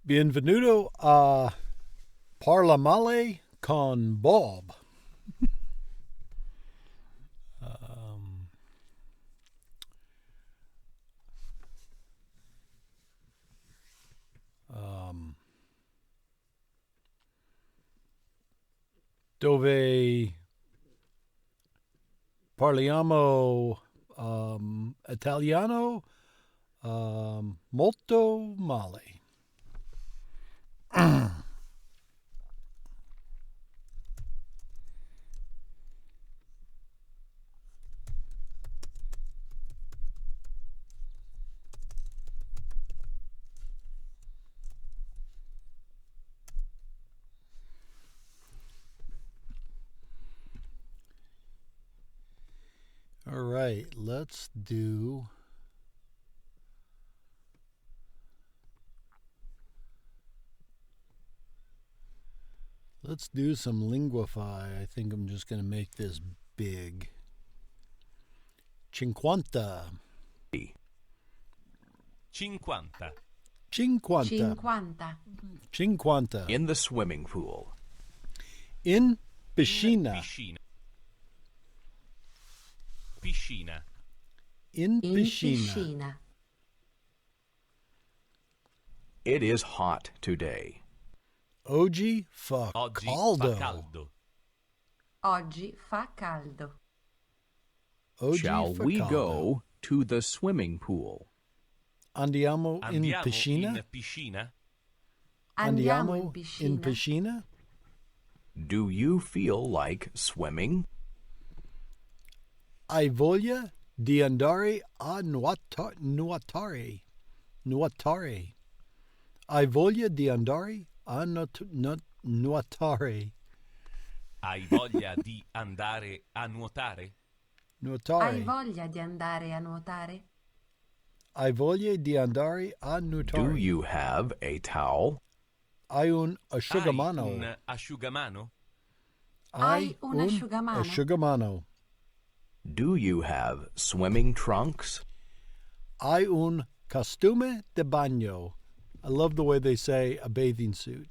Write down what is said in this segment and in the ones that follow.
Bienvenuto a Parla Male con Bob. um, um, dove parliamo Italiano molto male. All right, let's do some linguify. I think I'm just going to make this big. Cinquanta. 50. 50. 50. In the swimming pool. In piscina. In piscina. It is hot today. Oggi fa caldo. Oggi fa caldo. Oggi Shall fa we caldo. go to the swimming pool? Andiamo in piscina? Andiamo in piscina? Do you feel like swimming? Hai voglia di andare a nuotare. Nuotare. Hai voglia di andare a nuotare. Hai voglia di andare a nuotare? Nuotare. Hai voglia di andare a nuotare? Hai voglia di andare a nuotare. Do you have a towel? Hai un asciugamano. Hai un asciugamano? Hai un asciugamano? Asciugamano. Do you have swimming trunks? Hai un costume de bagno. I love the way they say a bathing suit.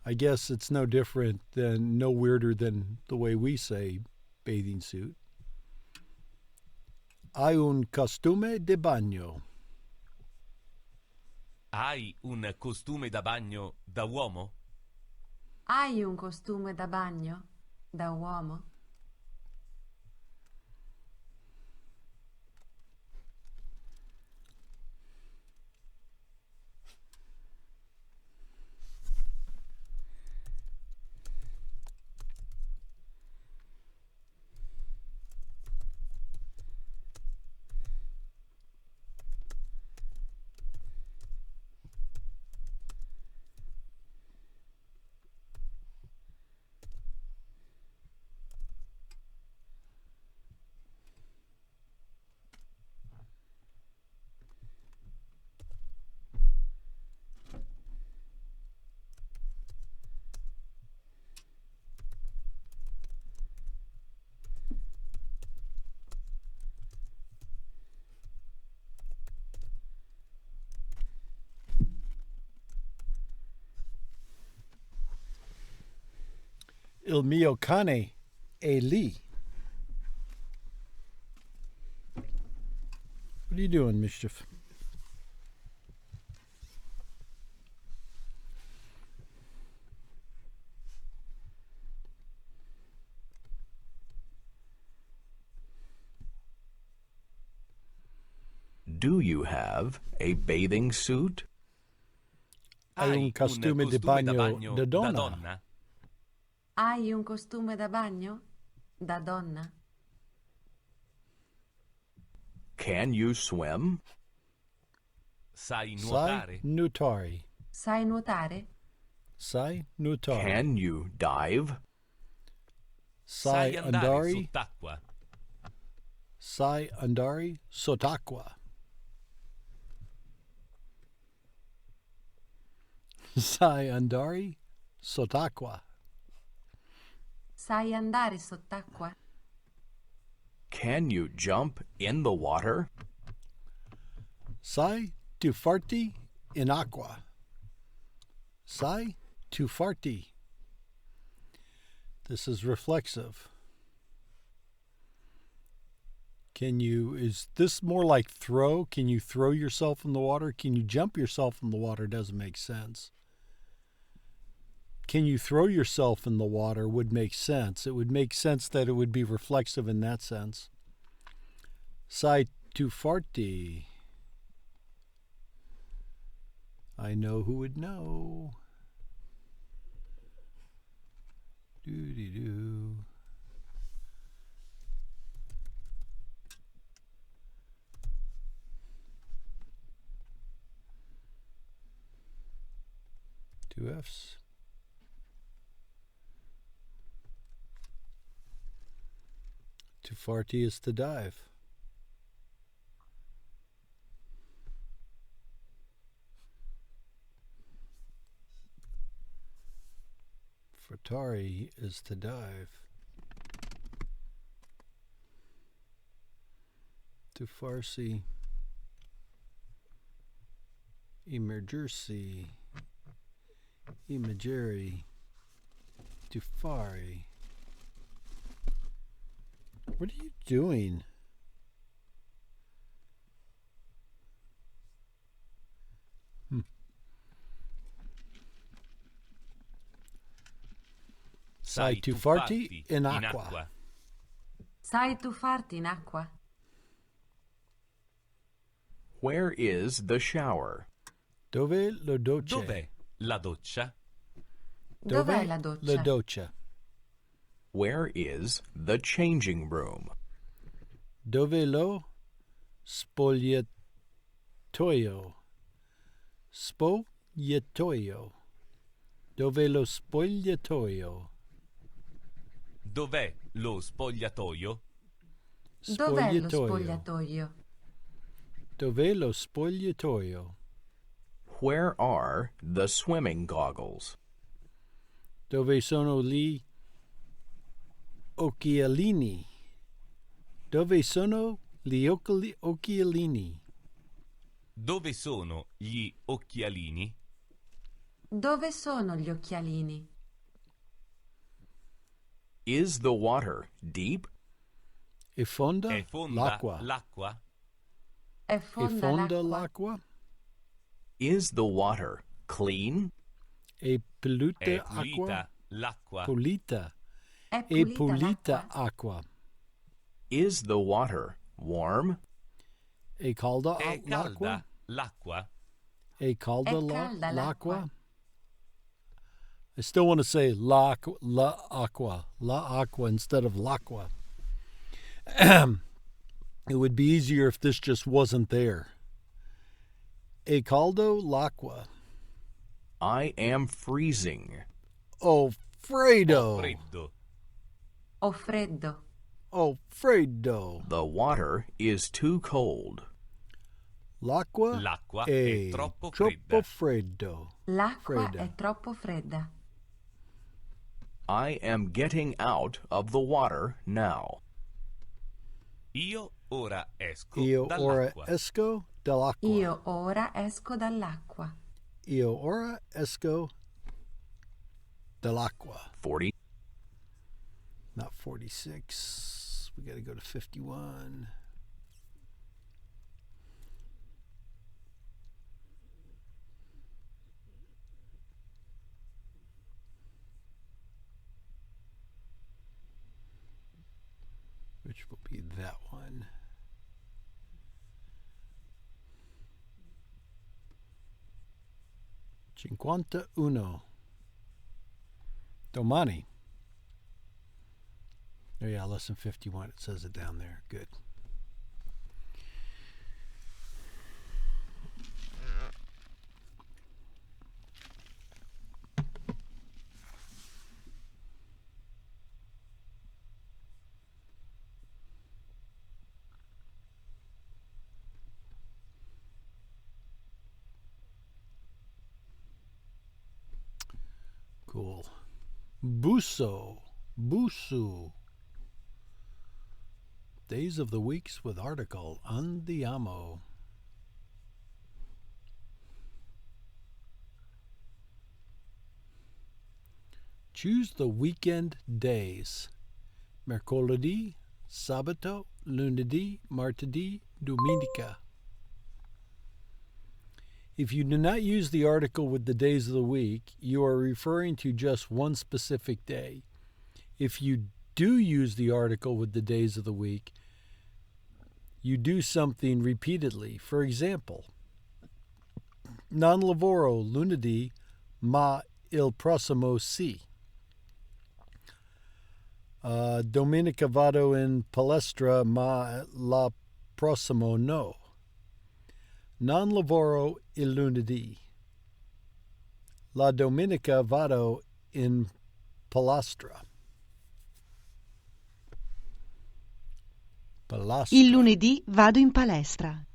I guess it's no weirder than the way we say bathing suit. Hai un costume de bagno. Hai un costume da bagno da uomo? Hai un costume da bagno da uomo? Il mio cane è lì. What are you doing, Mischief? Do you have a bathing suit? Hai un costume di bagno da donna. Hai un costume da bagno da donna? Can you swim? Sai nuotare? Sai nuotare? Sai nuotare. Can you dive? Sai andare andare sott'acqua? Sai andare sott'acqua. Sai andare sott'acqua. Sai andare sott'acqua? Can you jump in the water? Sai tuffarti in acqua. Sei tu farti. This is reflexive. Is this more like throw? Can you throw yourself in the water? Can you jump yourself in the water? Doesn't make sense. Can you throw yourself in the water would make sense. It would make sense that it would be reflexive in that sense. Sei tu farti. I know who would know. Doo-dee-doo. Two F's. To farty is to dive. Fartari is to dive. To Farsi. Emergency. Imageri. To Fari. What are you doing? Sai tuffarti in acqua. Sai tuffarti in acqua? Where is the shower? Dove lo docce? Dov'è la doccia? Dov'è la doccia? La doccia. Where is the changing room? Dove lo spogliatoio? Spogliatoio. Dove lo spogliatoio? Dov'è lo spogliatoio? Dov'è lo spogliatoio? Dov'è lo spogliatoio? Where are the swimming goggles? Dove sono gli occhialini? Dove sono gli occhialini? Dove sono gli occhialini? Dove sono gli occhialini? Is the water deep? È fonda, È fonda l'acqua? l'acqua? È È fonda fonda l'acqua? l'acqua? Is the water clean? È pulita È acqua? pulita l'acqua? Pulita. È È pulita pulita l'acqua? acqua. Is the water warm? È calda È l'acqua? calda l'acqua? È calda È calda l'acqua? l'acqua? I still want to say la acqua instead of l'acqua. It would be easier if this just wasn't there. E caldo l'acqua. I am freezing. Oh, Fredo. Ho freddo. Ho freddo. Oh, Fredo. The water is too cold. L'acqua L'acqua è è troppo troppo fredda. freddo. L'acqua Fredda. è troppo fredda. I am getting out of the water now. Io ora esco Io ora dall'acqua. esco dall'acqua. Io ora esco dall'acqua. Io ora esco dall'acqua. 40. Not 46. We got to go to 51. Which will be that one. Cinquanta uno. Domani. Oh yeah, lesson 51. It says it down there. Good. Cool. Buso. Busu. Days of the weeks with article. Andiamo. Choose the weekend days. Mercoledì, sabato, lunedì, martedì, domenica. If you do not use the article with the days of the week, you are referring to just one specific day. If you do use the article with the days of the week, you do something repeatedly. For example, non lavoro lunedì, ma il prossimo sì. Domenica vado in palestra, ma la prossimo no. Non lavoro il lunedì. La domenica vado in palestra. Il lunedì vado in palestra.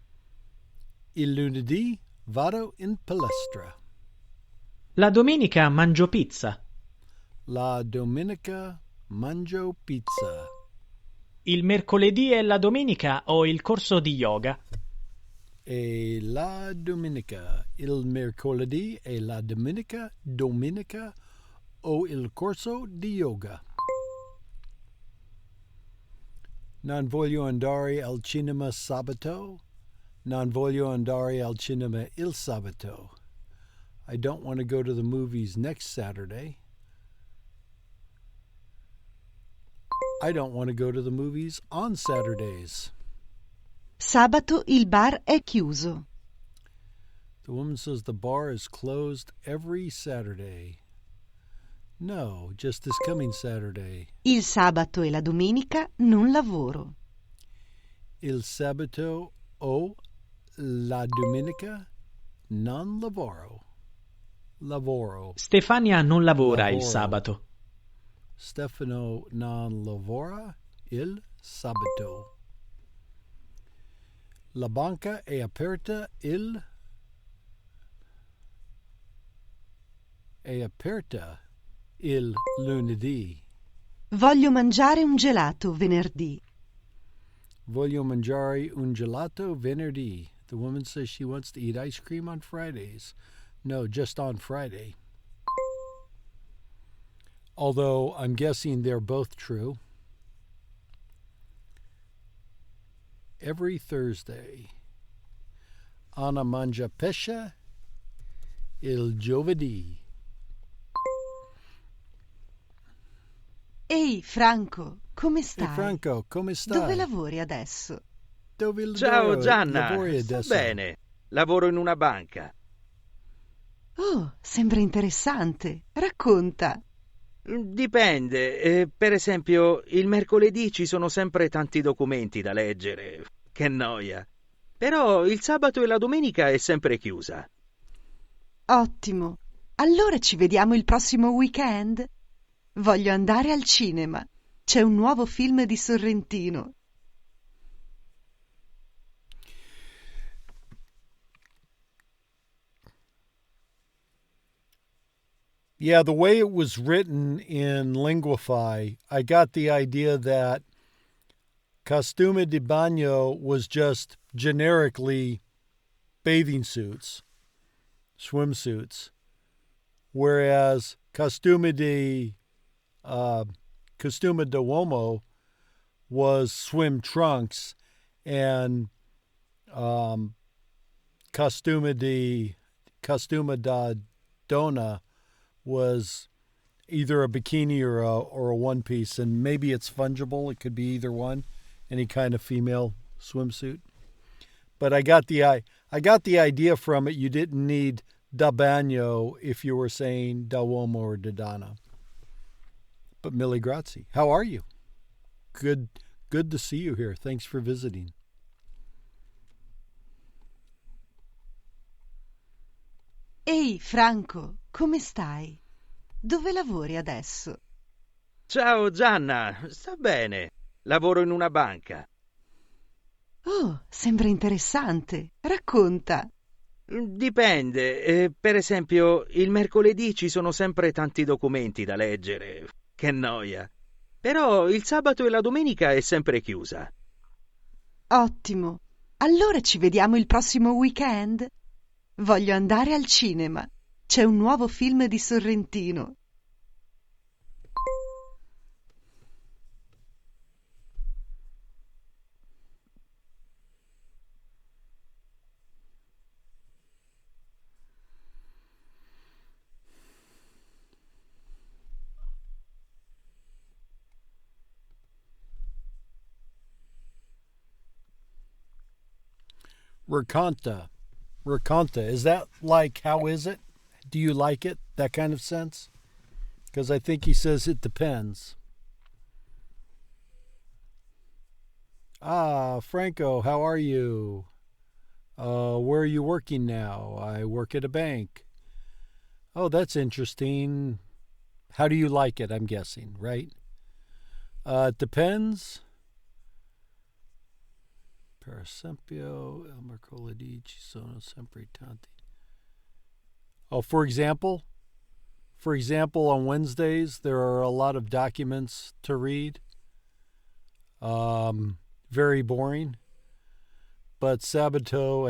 Il lunedì vado in palestra. La domenica mangio pizza. La domenica mangio pizza. Il mercoledì e la domenica ho il corso di yoga. E la domenica, il mercoledì e la domenica ho il corso di yoga. Non voglio andare al cinema sabato. Non voglio andare al cinema il sabato. I don't want to go to the movies next Saturday. I don't want to go to the movies on Saturdays. Sabato il bar è chiuso. The woman says the bar is closed every Saturday. No, just this coming Saturday. Il sabato e la domenica non lavoro. Il sabato o la domenica non lavoro. Lavoro. Stefania non lavora Lavoro. il sabato. Stefano non lavora il sabato. La banca è aperta il lunedì. Voglio mangiare un gelato venerdì. Voglio mangiare un gelato venerdì. The woman says she wants to eat ice cream on Fridays. No, just on Friday. Although I'm guessing they're both true. Every Thursday. Anna mangia pesce il giovedì. Ehi, Franco, come stai? Ehi Franco, come stai? Dove lavori adesso? Ciao Gianna, lavori sto adesso? bene. Lavoro in una banca. Oh, sembra interessante. Racconta. Dipende. Per esempio, il mercoledì ci sono sempre tanti documenti da leggere. Che noia. Però il sabato e la domenica è sempre chiusa. Ottimo. Allora ci vediamo il prossimo weekend? Voglio andare al cinema. C'è un nuovo film di Sorrentino. Yeah, the way it was written in Linguify, I got the idea that costume di bagno was just generically bathing suits, swimsuits, whereas costume d'uomo was swim trunks, and costume da donna was either a bikini or a one piece, and maybe it's fungible. It could be either one, any kind of female swimsuit. But I got the idea from it. You didn't need da bagno if you were saying da uomo or da donna. But mille grazie. How are you? Good to see you here. Thanks for visiting. Ehi, Franco, come stai? Dove lavori adesso? Ciao Gianna, sto bene. Lavoro in una banca. Oh, sembra interessante. Racconta. Dipende. Per esempio, il mercoledì ci sono sempre tanti documenti da leggere. Che noia. Però il sabato e la domenica è sempre chiusa. Ottimo. Allora ci vediamo il prossimo weekend? Voglio andare al cinema. C'è un nuovo film di Sorrentino. Racconta. Racconta. Is that like, how is it? Do you like it? That kind of sense? Because I think he says it depends. Ah, Franco, how are you? Where are you working now? I work at a bank. Oh, that's interesting. How do you like it, I'm guessing, right? It depends. Per esempio, il mercoledì ci sono sempre tanti. Oh, for example, on Wednesdays, there are a lot of documents to read. Very boring. But Saturday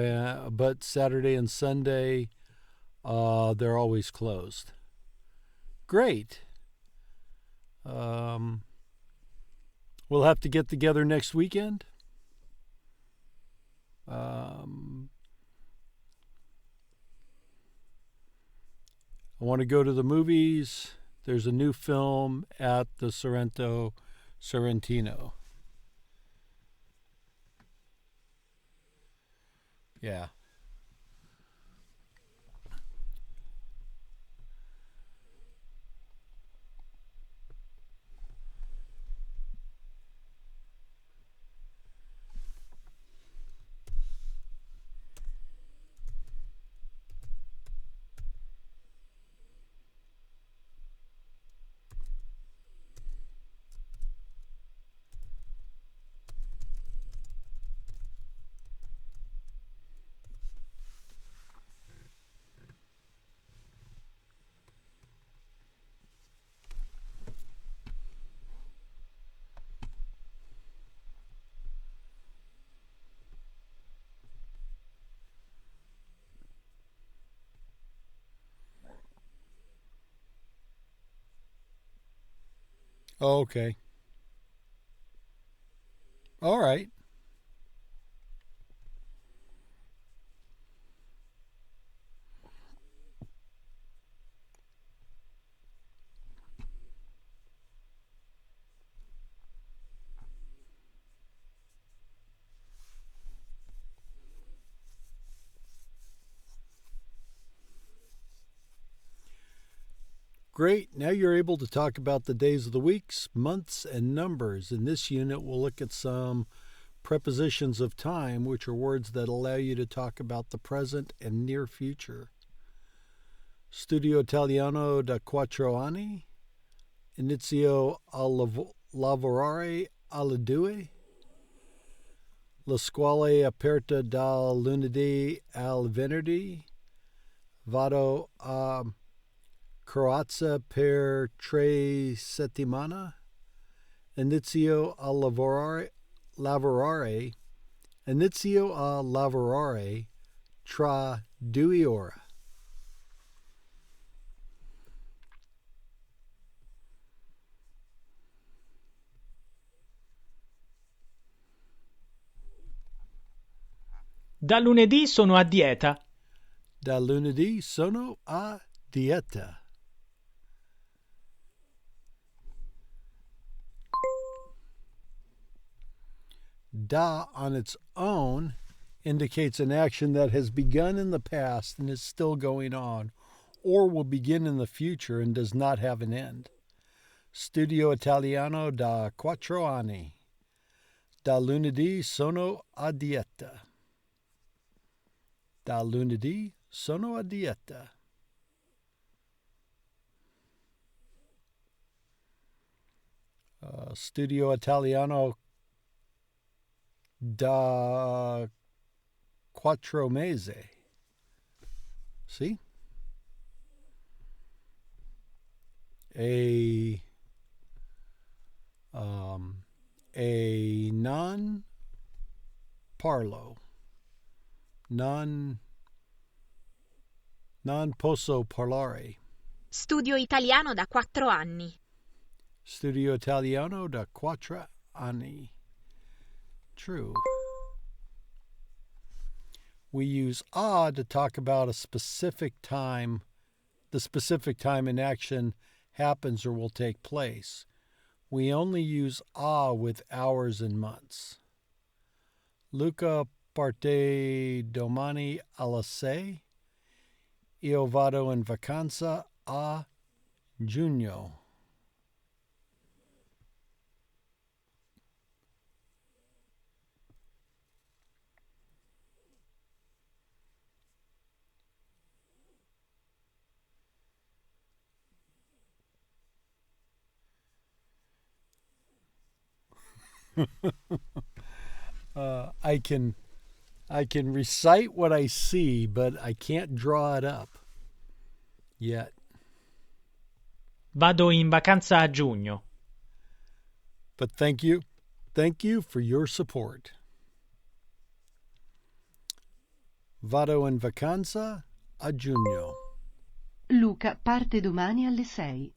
and Sunday, they're always closed. Great. We'll have to get together next weekend. I want to go to the movies. There's a new film at the Sorrentino. Yeah. Oh, okay. All right. Great. Now you're able to talk about the days of the weeks, months, and numbers. In this unit, we'll look at some prepositions of time, which are words that allow you to talk about the present and near future. Studio Italiano da 4 anni. Inizio a lavorare alle 2. La scuola è aperta dal lunedì al venerdì. Vado a Croazia per 3 settimane. Inizio a lavorare. Inizio a lavorare tra 2 ore. Da lunedì sono a dieta. Da lunedì sono a dieta. Da on its own indicates an action that has begun in the past and is still going on, or will begin in the future and does not have an end. Studio Italiano da 4 anni. Da lunedì sono a dieta. Da lunedì sono a dieta. Studio Italiano da 4 mesi. See? A non parlo. Non posso parlare. Studio italiano da 4 anni. Studio Italiano da 4 anni. True. We use a to talk about a specific time, the specific time an action happens or will take place. We only use a with hours and months. Luca parte domani alle 6. Io vado in vacanza a giugno. I can recite what I see, but I can't draw it up yet. Vado in vacanza a giugno. But thank you for your support. Vado in vacanza a giugno. Luca parte domani alle 6.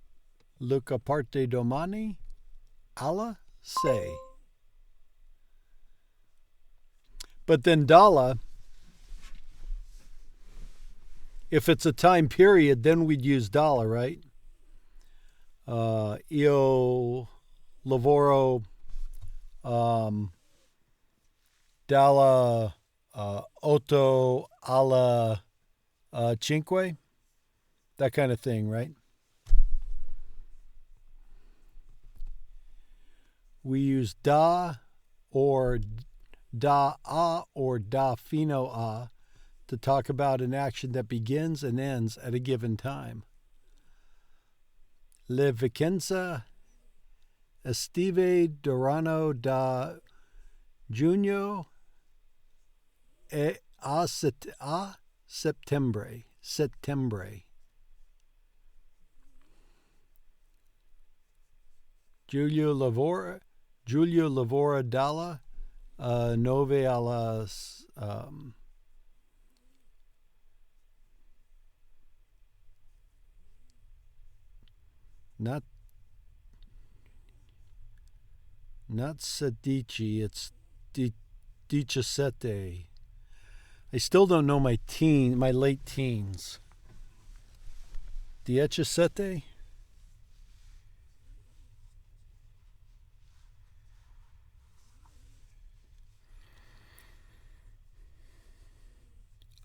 Luca parte domani alle 6. But then Dalla, if it's a time period, then we'd use Dalla, right? Io lavoro dalla 8 alla 5. That kind of thing, right? We use da or da a or da fino a to talk about an action that begins and ends at a given time. Le vacanze estive durano da giugno e a settembre. Giulio lavora dalla 9 alla not 16, it's 17. I still don't know my late teens. 17?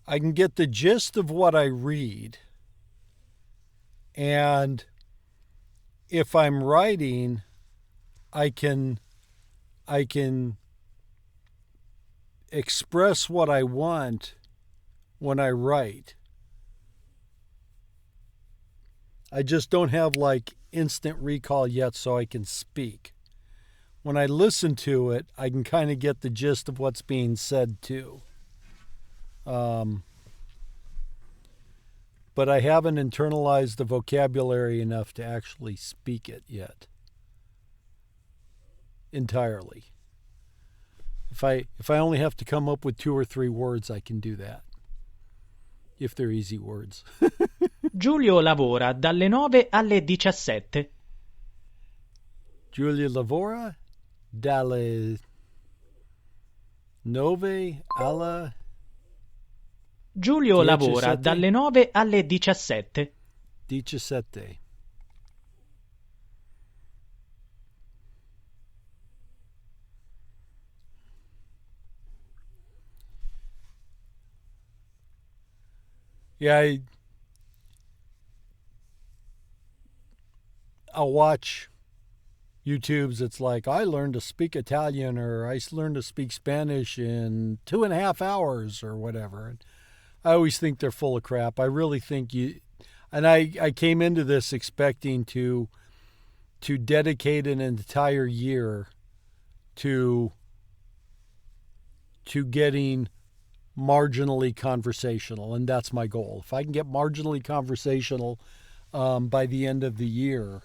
I can get the gist of what I read. And if I'm writing, I can express what I want when I write. I just don't have like instant recall yet so I can speak. When I listen to it, I can kind of get the gist of what's being said too. But I haven't internalized the vocabulary enough to actually speak it yet. Entirely. If I only have to come up with 2 or 3 words, I can do that. If they're easy words. Giulio lavora dalle 9 alle 17. Giulio lavora dalle 9 alla Giulio lavora dalle 9 alle 17. 17. Yeah, I'll watch YouTubes. It's like, I learned to speak Italian, or I learned to speak Spanish in 2.5 hours or whatever. I always think they're full of crap. I really think I came into this expecting to dedicate an entire year to getting marginally conversational, and that's my goal. If I can get marginally conversational by the end of the year,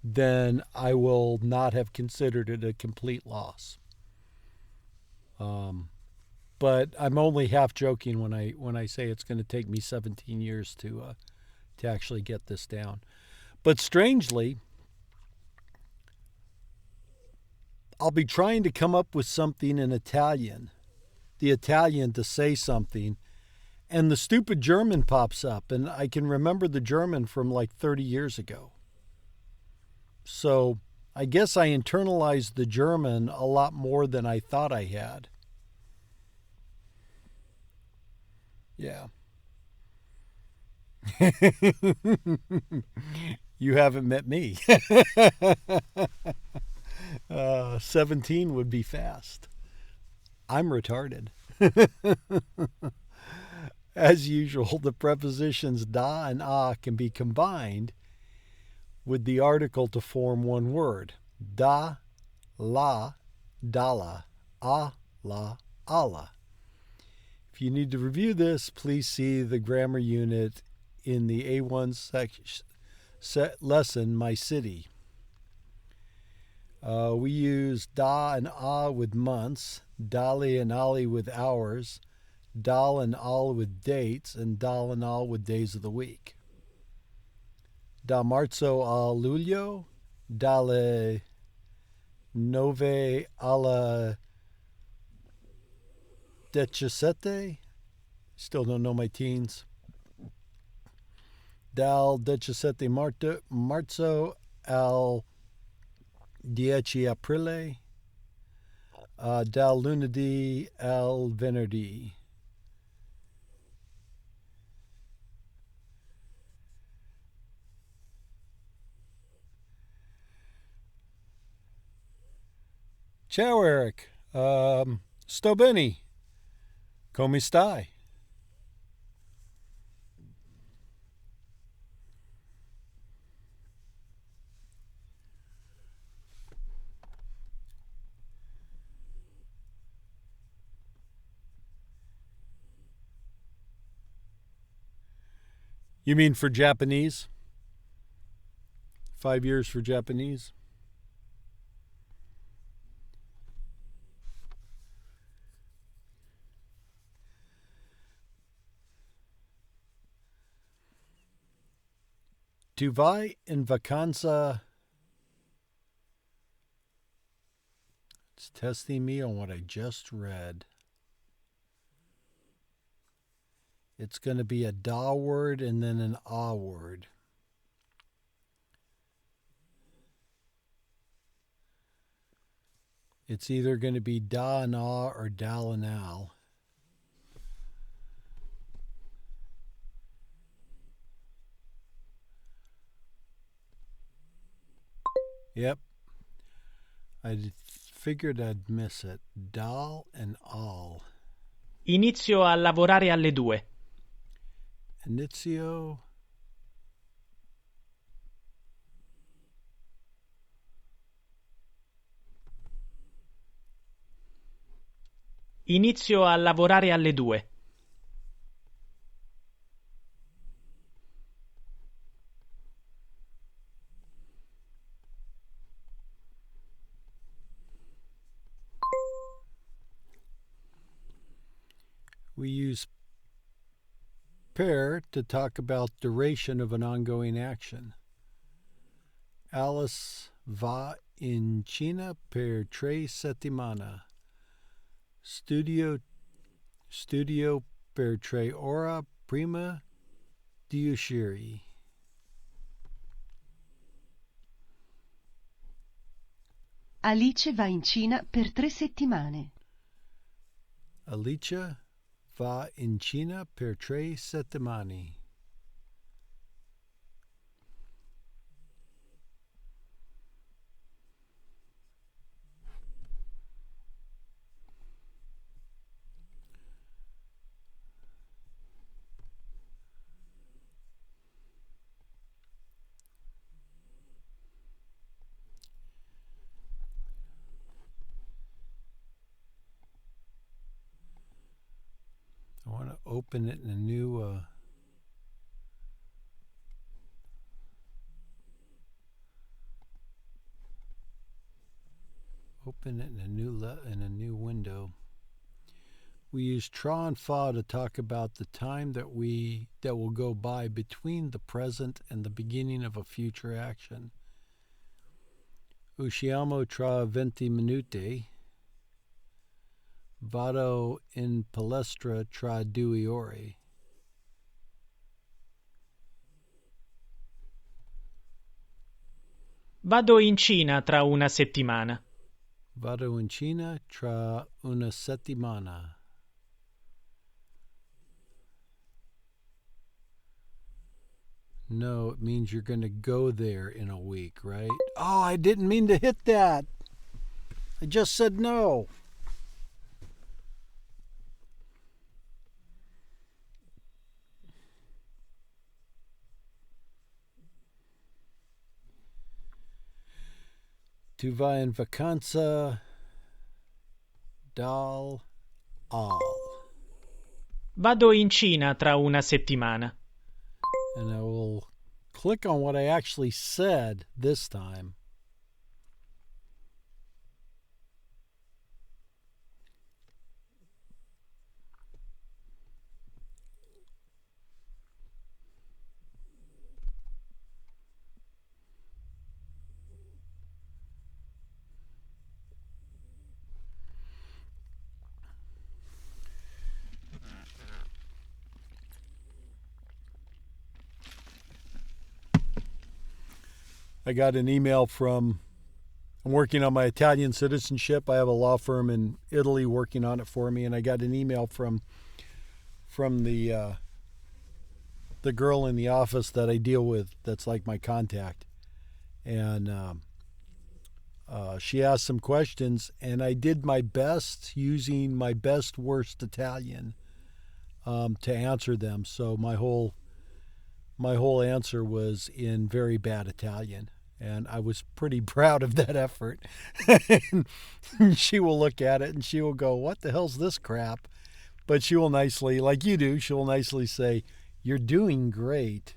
then I will not have considered it a complete loss. But I'm only half joking when I say it's going to take me 17 years to actually get this down. But strangely, I'll be trying to come up with something in Italian, the Italian to say something, and the stupid German pops up, and I can remember the German from like 30 years ago. So I guess I internalized the German a lot more than I thought I had. Yeah. You haven't met me. 17 would be fast. I'm retarded. As usual, the prepositions da and a can be combined with the article to form one word. Da, la, dala, a, la, ala. If you need to review this, please see the grammar unit in the A1 lesson, My City. We use da and a with months, dali and ali with hours, dal and al with dates, and dal and al with days of the week. Da marzo a luglio, dalle 9 alla 17. Still don't know my teens. Dal 17 marzo al 10 aprile. Dal lunedì al venerdì. Ciao, Eric. Sto bene. Come stai? You mean for Japanese? 5 years for Japanese? Tu vai in vacanza? It's testing me on what I just read. It's going to be a da word and then an a word. It's either going to be da and a or dal and al. Yep. I figured I'd miss it. Dal and al. Inizio a lavorare alle 2. Inizio. Inizio a lavorare alle 2. We use per to talk about duration of an ongoing action. Alice va in Cina per 3 settimane. Studio per 3 ore prima di uscire. Alice va in Cina per 3 settimane. Alice va in Cina per 3 settimane. I want to open it in a new in a new window. We use tra and fa to talk about the time that will go by between the present and the beginning of a future action. Usciamo tra 20 minuti. Vado in palestra tra 2 ore. Vado in Cina tra una settimana. Vado in Cina tra una settimana. No, it means you're going to go there in a week, right? Oh, I didn't mean to hit that. I just said no. Du vai in vacanza dal al. Vado in Cina tra una settimana. And I will click on what I actually said this time. I got an email I'm working on my Italian citizenship. I have a law firm in Italy working on it for me, and I got an email from the girl in the office that I deal with that's like my contact. And she asked some questions, and I did my best using my best worst Italian to answer them. So my whole answer was in very bad Italian, and I was pretty proud of that effort. And she will look at it and she will go, "What the hell's this crap?" But she will nicely, like you do, she will nicely say, "You're doing great."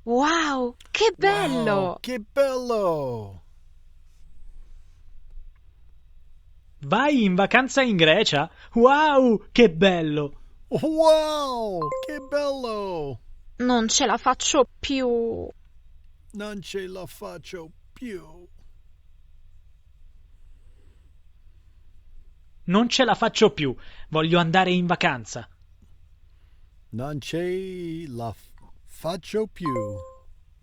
Wow, che bello! Wow, che bello! Vai in vacanza in Grecia? Wow, che bello! Wow, che bello! Non ce la faccio più. Non ce la faccio più. Non ce la faccio più. Voglio andare in vacanza. Non ce la faccio più.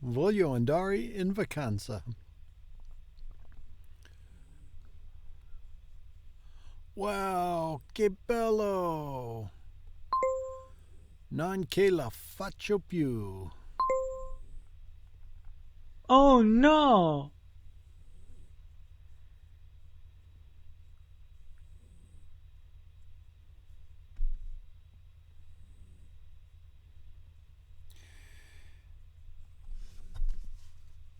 Voglio andare in vacanza. Wow, che bello! Non che la faccio più. Oh no!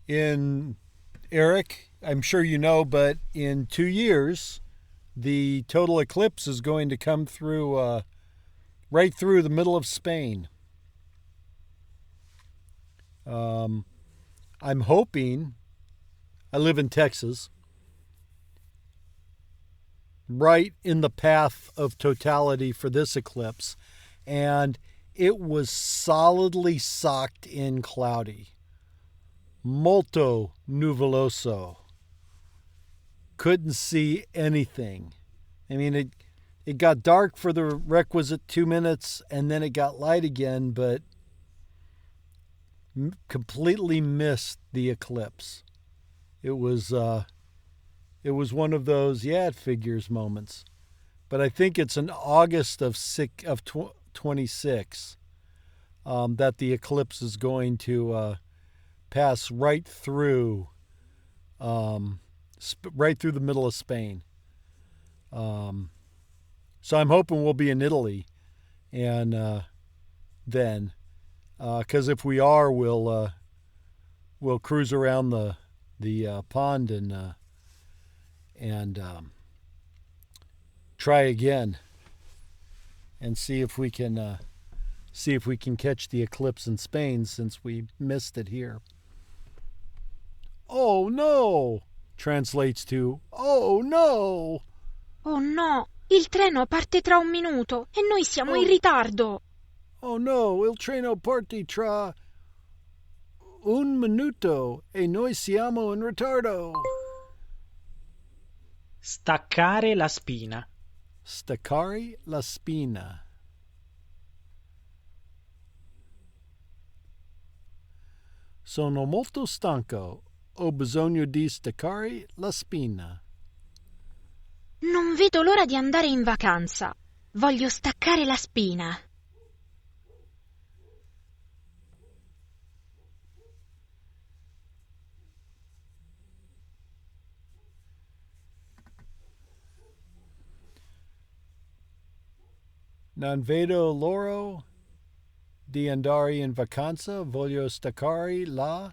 In Eric, I'm sure you know, but in 2 years, the total eclipse is going to come through right through the middle of Spain. I'm hoping, I live in Texas, right in the path of totality for this eclipse, and it was solidly socked in cloudy. Molto nuvoloso. Couldn't see anything. I mean, it got dark for the requisite 2 minutes, and then it got light again, but completely missed the eclipse. It was one of those, yeah, it figures moments. But I think it's in August of 26 that the eclipse is going to pass right through the middle of Spain. So I'm hoping we'll be in Italy, and then, because if we are, we'll cruise around the pond and try again and see if we can catch the eclipse in Spain, since we missed it here. Oh no! Translates to, oh no! Oh no, il treno parte tra un minuto e noi siamo in ritardo. Oh no, il treno parte tra un minuto e noi siamo in ritardo. Staccare la spina. staccare la spina. Sono molto stanco. Ho bisogno di staccare la spina. Non vedo l'ora di andare in vacanza. Voglio staccare la spina. Non vedo l'ora di andare in vacanza. Voglio staccare la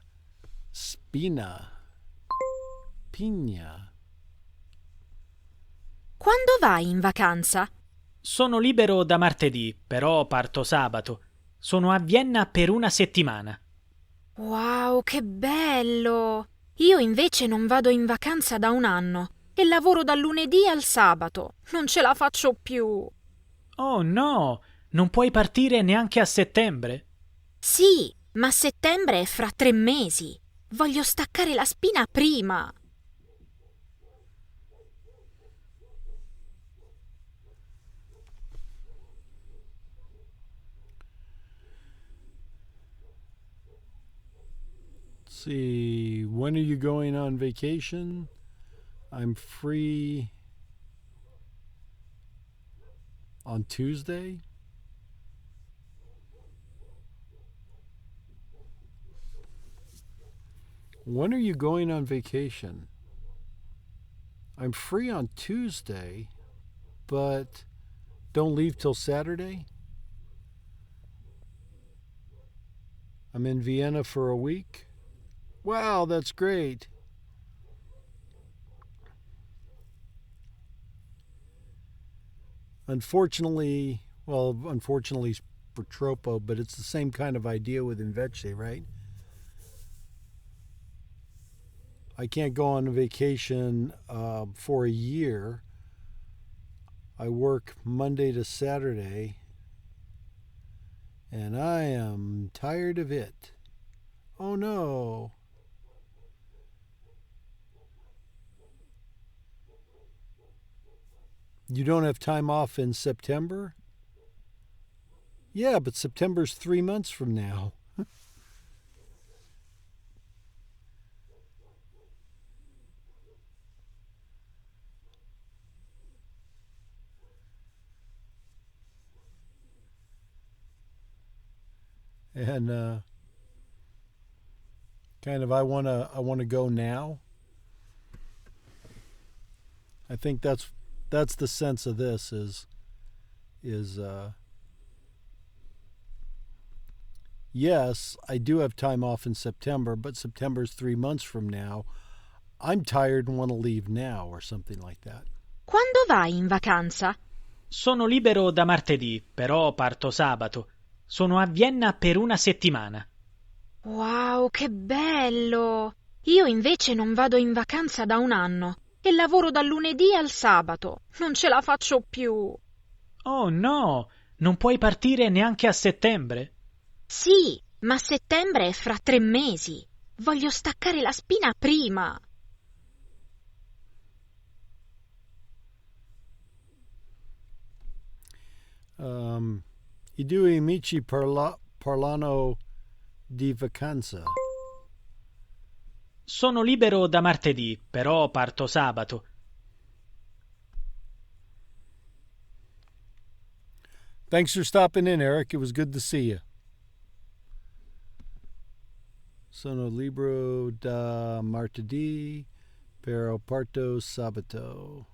spina. Pigna. Quando vai in vacanza? Sono libero da martedì, però parto sabato. Sono a Vienna per una settimana. Wow, che bello! Io invece non vado in vacanza da un anno e lavoro dal lunedì al sabato. Non ce la faccio più. Oh no, non puoi partire neanche a settembre? Sì, ma settembre è fra 3 mesi. Voglio staccare la spina prima. See, when are you going on vacation? I'm free on Tuesday. When are you going on vacation? I'm free on Tuesday, but don't leave till Saturday. I'm in Vienna for a week. Wow, that's great. Unfortunately for Tropo, but it's the same kind of idea with Invece, right? I can't go on vacation for a year. I work Monday to Saturday, and I am tired of it. Oh no. You don't have time off in September? Yeah, but September's 3 months from now. And kind of I want to go now. I think that's the sense of this is yes, I do have time off in September, but September's 3 months from now. I'm tired and want to leave now or something like that. Quando vai in vacanza? Sono libero da martedì, però parto sabato. Sono a Vienna per una settimana. Wow, che bello! Io invece non vado in vacanza da un anno e lavoro dal lunedì al sabato. Non ce la faccio più. Oh no, non puoi partire neanche a settembre? Sì, ma settembre è fra 3 mesi. Voglio staccare la spina prima. I due amici parlano di vacanza. Sono libero da martedì, però parto sabato. Thanks for stopping in, Eric. It was good to see you. Sono libero da martedì, però parto sabato.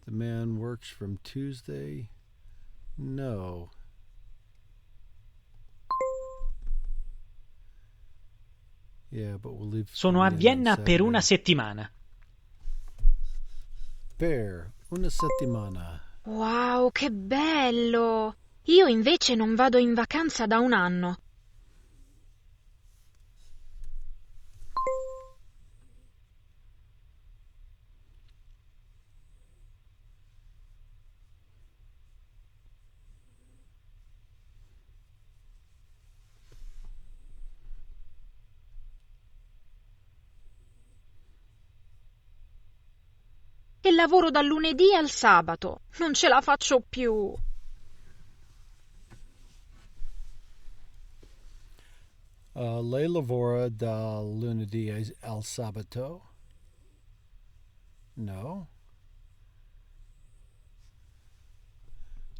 The man works from Tuesday. No. Yeah, but we'll leave. Sono a Vienna per una settimana. Per una settimana. Wow, che bello! Io invece non vado in vacanza da un anno. E lavoro dal lunedì al sabato. Non ce la faccio più. Lei lavora dal lunedì al sabato? No.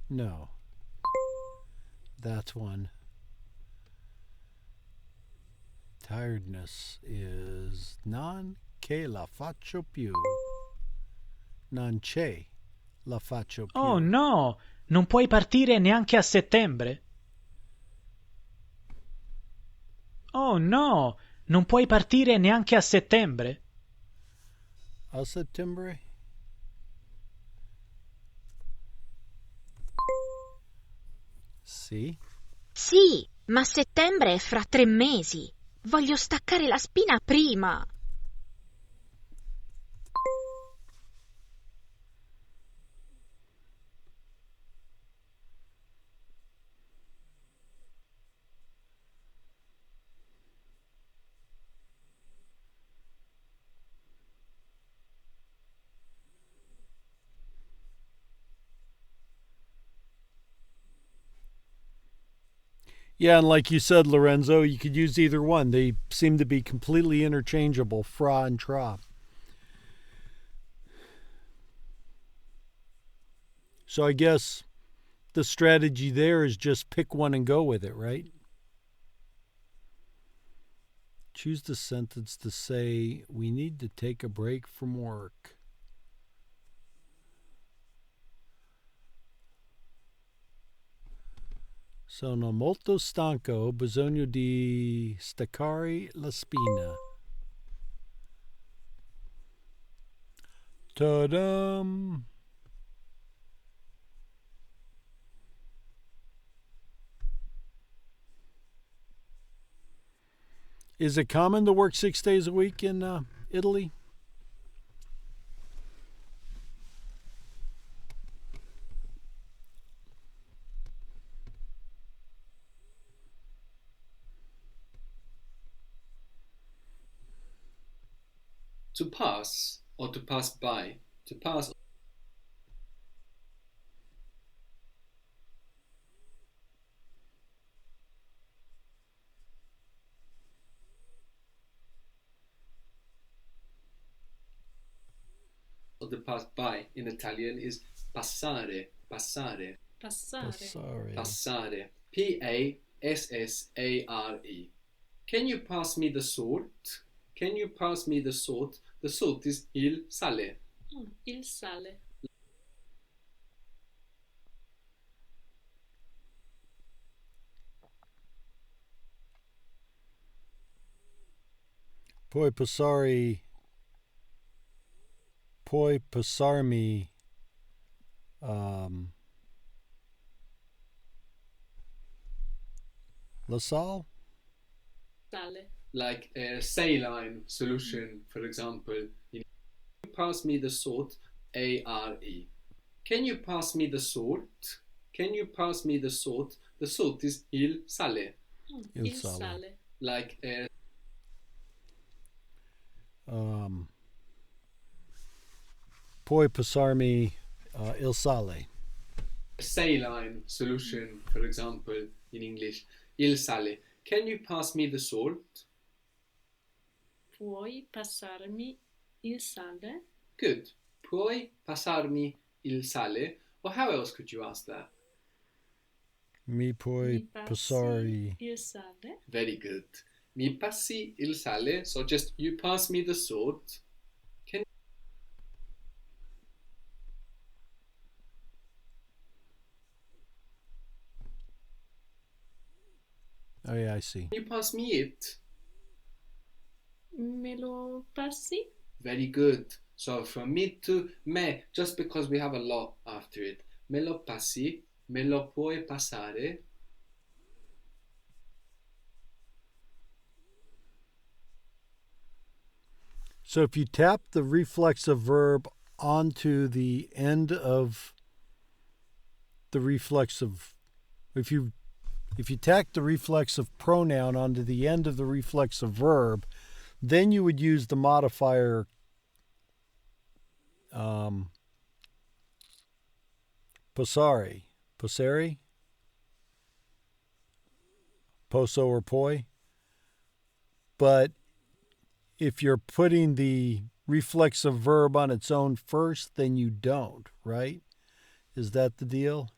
No. That's one. Tiredness is non che la faccio più. Non c'è la faccio più. Oh no, non puoi partire neanche a settembre. Oh no, non puoi partire neanche a settembre. A settembre? Sì. Sì, ma settembre è fra 3 mesi. Voglio staccare la spina prima. Yeah, and like you said, Lorenzo, you could use either one. They seem to be completely interchangeable, fra and tra. So I guess the strategy there is just pick one and go with it, right? Choose the sentence to say, we need to take a break from work. Sono molto stanco, bisogno di staccare la spina. Ta-dam! Is it common to work 6 days a week in Italy? To pass or to pass by. To pass. Or to pass by in Italian is passare. Passare. Passare. Passare. P-A-S-S-A-R-E. Can you pass me the salt? Can you pass me the salt? The salt is il sale. Il sale. Puoi passarmi la sal? Sale. Like a saline solution, for example. Pass me the salt, A-R-E. Can you pass me the salt? Can you pass me the salt? The salt is il sale. Il sale. Like a Puoi passarmi il sale. saline solution, for example, in English. Il sale. Can you pass me the salt? Puoi passarmi il sale? Good. Puoi passarmi il sale? Or how else could you ask that? Mi puoi passare il sale? Very good. Mi passi il sale? So just you pass me the salt. Oh yeah, I see. Can you pass me it? Me lo passi? Very good. So from me to me, just because we have a lot after it. Me lo passi? Me lo puoi passare? So if you tap the reflexive verb onto the end of the reflexive, if you tack the reflexive pronoun onto the end of the reflexive verb, then you would use the modifier Posari. Poso or poi. But if you're putting the reflexive verb on its own first, then you don't, right? Is that the deal?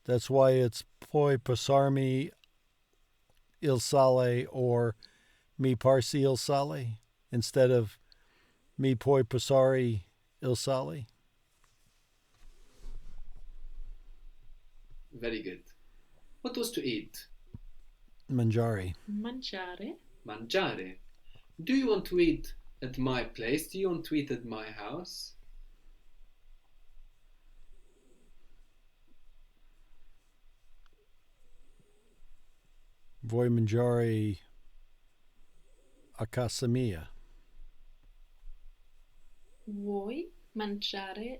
That's why it's poi passarmi il sale or mi parsi il sale instead of mi poi passari il sale. Very good. What was to eat? Mangiare. Mangiare. Mangiare. Do you want to eat at my place? Do you want to eat at my house? Vuoi mangiare a casa mia? Vuoi mangiare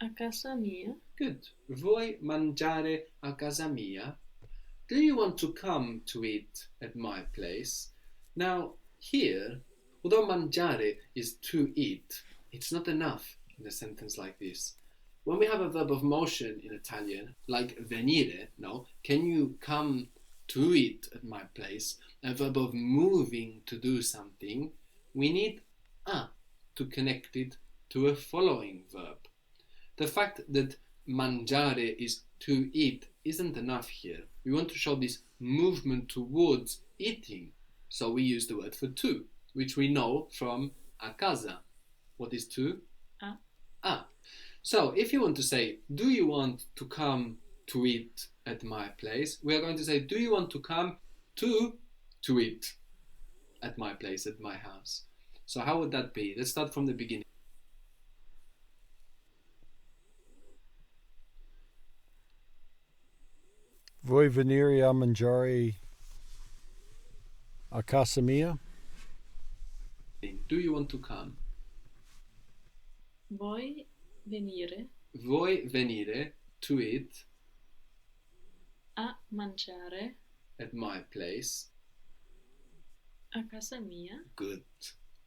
a casa mia? Good. Vuoi mangiare a casa mia? Do you want to come to eat at my place? Now, here, although mangiare is to eat, it's not enough in a sentence like this. When we have a verb of motion in Italian, like venire, no, can you come to eat at my place, a verb of moving to do something, we need a to connect it to a following verb. The fact that mangiare is to eat isn't enough here. We want to show this movement towards eating, so we use the word for to, which we know from a casa. What is to? A. So if you want to say, do you want to come to eat at my place? We are going to say, do you want to come to eat at my place, at my house? So how would that be? Let's start from the beginning. Vuoi venire a mangiare a casa mia? Do you want to come? Vuoi venire Vuoi venire to eat a mangiare at my place? a casa mia? Good.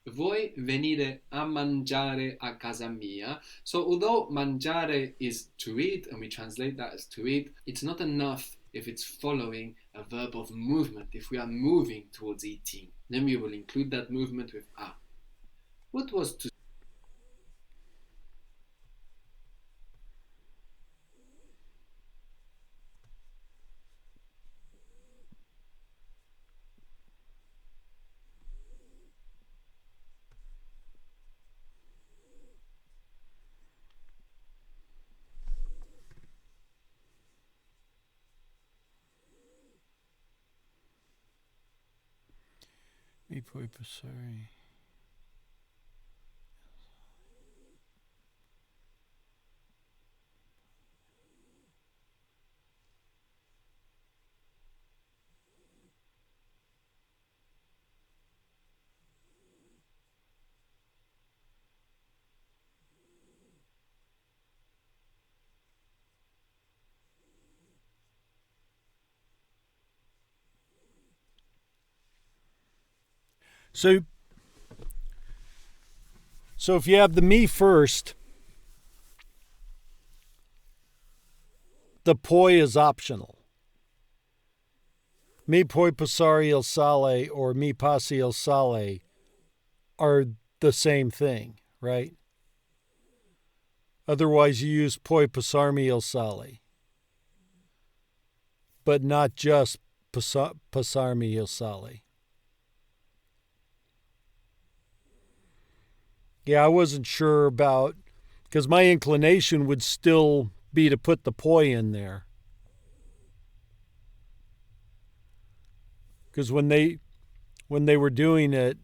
Vuoi venire a mangiare a casa mia? So although mangiare is to eat, and we translate that as to eat, it's not enough if it's following a verb of movement. If we are moving towards eating, then we will include that movement with a. What was to? Mi puoi passare? So if you have the me first, the poi is optional. Mi puoi passare il sale or mi passi il sale are the same thing, right? Otherwise, you use puoi passarmi il sale, but not just passarmi il sale. Yeah, I wasn't sure about, because my inclination would still be to put the poi in there. Because when they were doing it,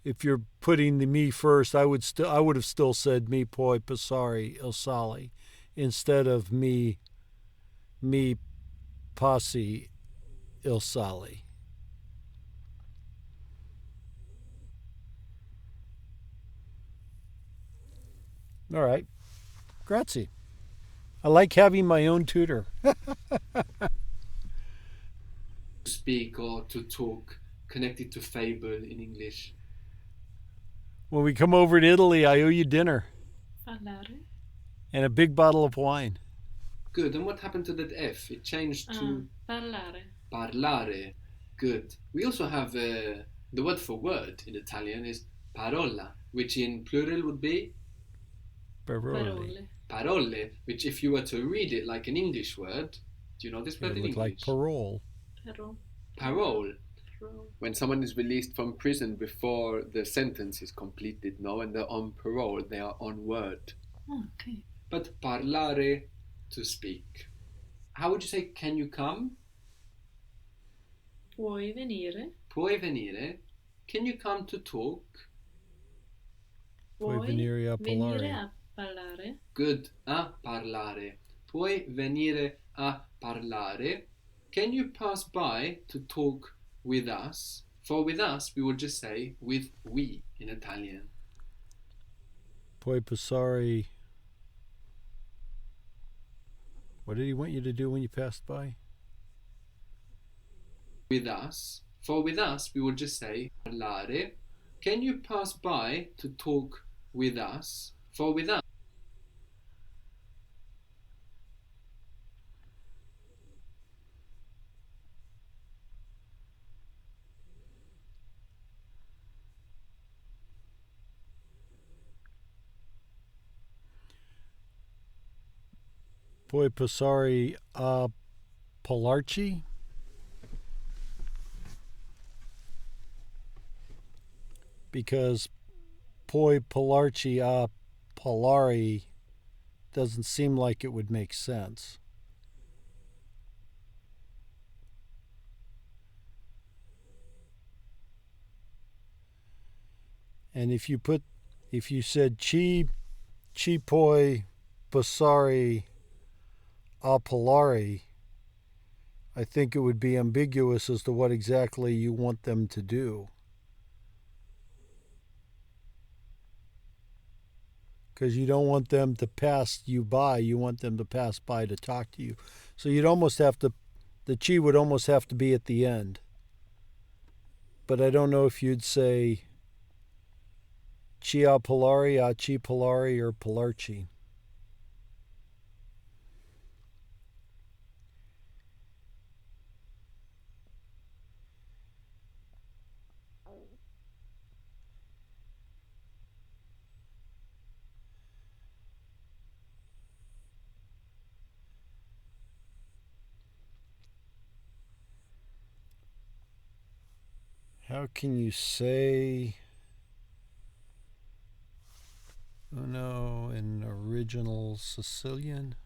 if you're putting the me first, I would have still said mi poi passare il sale instead of mi passi il sale. All right. Grazie. I like having my own tutor. Speak or to talk connected to fable in English? When we come over to Italy, I owe you dinner Parlare. and a big bottle of wine. Good. And what happened to that F? It changed to Parlare. parlare. Good. We also have the word for word in Italian is parola, which in plural would be Parole. parole, which if you were to read it like an English word, do you know this It word in look English? like parole. Parole. Parole. Parole. When someone is released from prison before the sentence is completed, no, and they're on parole, they are on word. Okay. But parlare, to speak. How would you say, can you come? Puoi venire. Puoi venire? Can you come to talk? Puoi venire a venire parlare. a parlare. Good, a parlare. Puoi venire a parlare? Can you pass by to talk with us? For with us, we would just say with we in Italian. Puoi passare. What did he want you to do when you passed by? With us. For with us, we would just say parlare. Can you pass by to talk with us? For with us. Puoi passare a parlarci? Because puoi parlarci a parlare doesn't seem like it would make sense. And if you said ci puoi passare a parlare, I think it would be ambiguous as to what exactly you want them to do. Because you don't want them to pass you by, you want them to pass by to talk to you. So you'd almost have to, the ci would almost have to be at the end. But I don't know if you'd say ci a parlare, a ci parlare, or parlarci. How can you say uno in original Sicilian?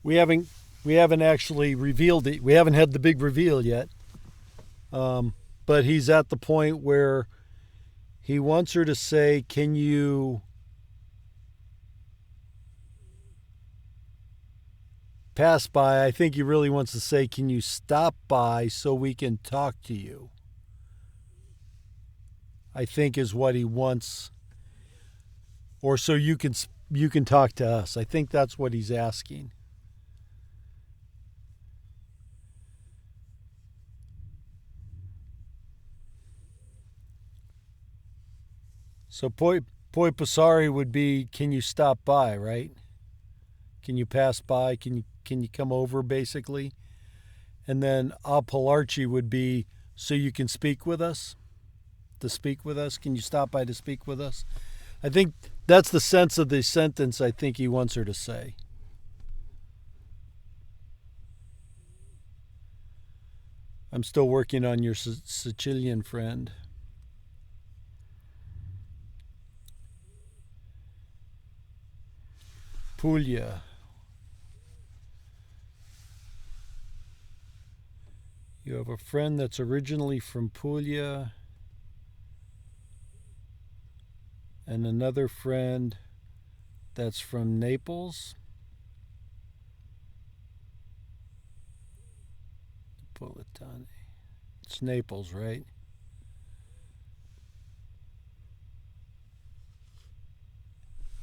We haven't actually revealed it. We haven't had the big reveal yet. But he's at the point where he wants her to say, "Can you pass by?" I think he really wants to say, "Can you stop by so we can talk to you?" I think is what he wants, or so you can talk to us. I think that's what he's asking. So poi passare would be, can you stop by, right? Can you pass by? Can you come over, basically? And then a parlarci would be, so you can speak with us? To speak with us? Can you stop by to speak with us? I think that's the sense of the sentence I think he wants her to say. I'm still working on your Sicilian friend. Puglia. You have a friend that's originally from Puglia and another friend that's from Naples. Napoletani. It's Naples, right?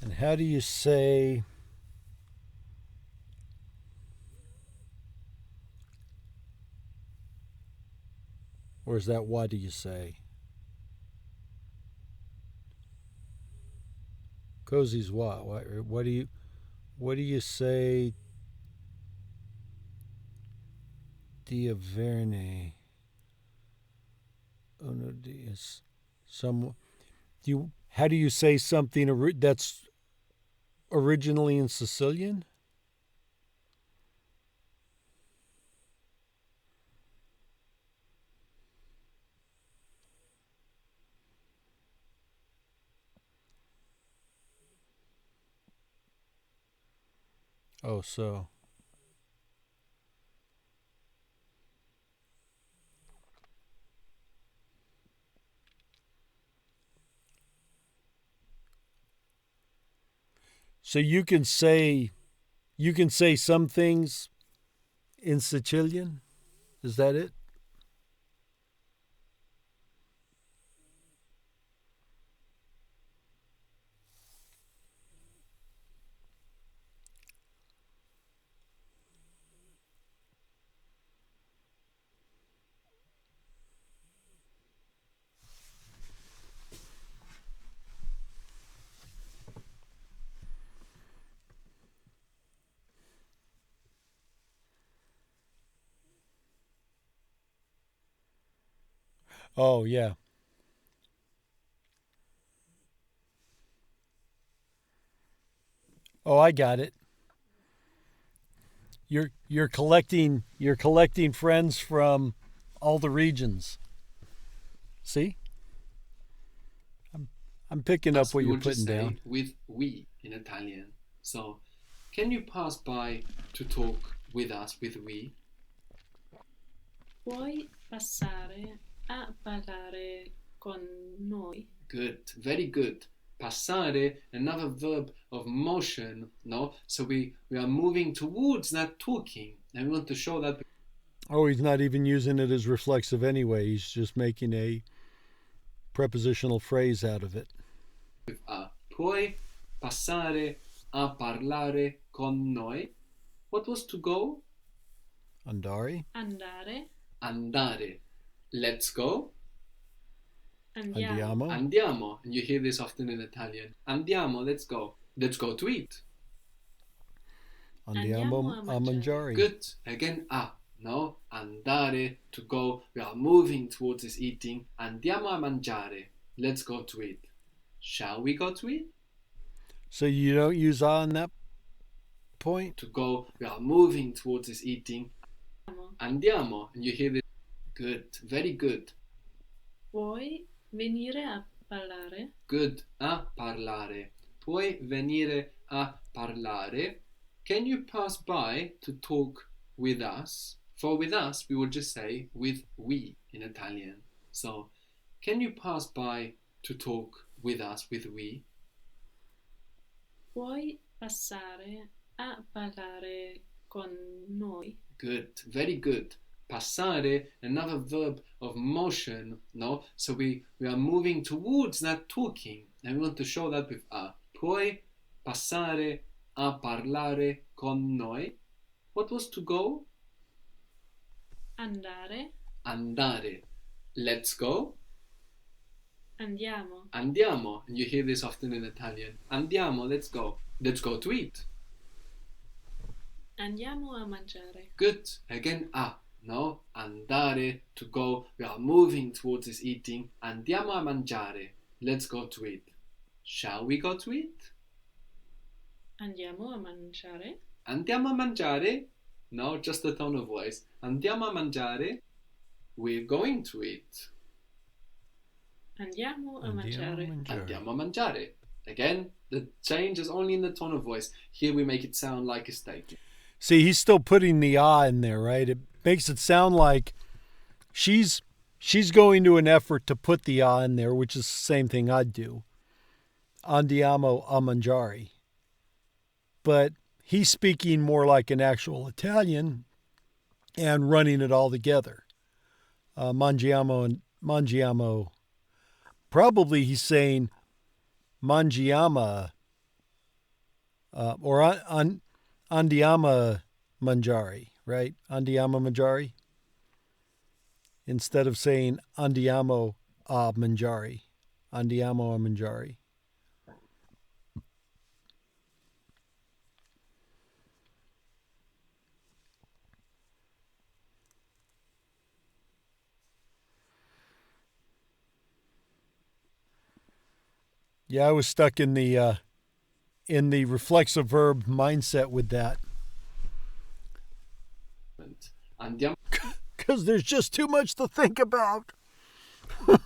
And how do you say or is that what do you say? Cozy's what? What do you say? Dia Verne. Oh no, dias. How do you say something that's originally in Sicilian? Oh, so. So you can say some things in Sicilian? Is that it? Oh, yeah. Oh, I got it. You're collecting friends from all the regions. See? I'm picking up what you're putting down. With we in Italian. So, can you pass by to talk with us with we? Puoi passare a parlare con noi? Good, very good. Passare, another verb of motion, no? So we are moving towards that talking. And we want to show that. Oh, he's not even using it as reflexive anyway. He's just making a prepositional phrase out of it. Puoi passare a parlare con noi? What was to go? Andare. Andare. Let's go. Andiamo. Andiamo. And you hear this often in Italian. Andiamo, let's go. Let's go to eat. Andiamo a mangiare. Good. Again, no? Andare, to go. We are moving towards this eating. Andiamo a mangiare. Let's go to eat. Shall we go to eat? So you don't use on that point? To go. We are moving towards this eating. Andiamo. And you hear this. Good. Very good. Puoi venire a parlare? Good. A parlare. Puoi venire a parlare? Can you pass by to talk with us? For with us, we will just say with we in Italian. So, can you pass by to talk with us with we? Puoi passare a parlare con noi? Good. Very good. Passare, another verb of motion, no? So we are moving towards that talking. And we want to show that with a. Puoi passare a parlare con noi? What was to go? Andare. Andare. Let's go. Andiamo. Andiamo. And you hear this often in Italian. Andiamo, let's go. Let's go to eat. Andiamo a mangiare. Good. Again, no? Andare, to go. We are moving towards this eating. Andiamo a mangiare. Let's go to eat. Shall we go to eat? Andiamo a mangiare? Andiamo a mangiare? No, just the tone of voice. Andiamo a mangiare? We're going to eat. Andiamo a mangiare. Andiamo a mangiare. Again, the change is only in the tone of voice. Here we make it sound like a statement. See, he's still putting the in there, right? It makes it sound like she's going to an effort to put the in there, which is the same thing I'd do. Andiamo a mangiare. But he's speaking more like an actual Italian and running it all together. Mangiamo and mangiamo. Probably he's saying mangiama or andiamo mangiare, right? Andiamo mangiare. Instead of saying andiamo a mangiare. Andiamo a mangiare. Yeah, I was stuck in the reflexive verb mindset with that. Andiamo Because there's just too much to think about. a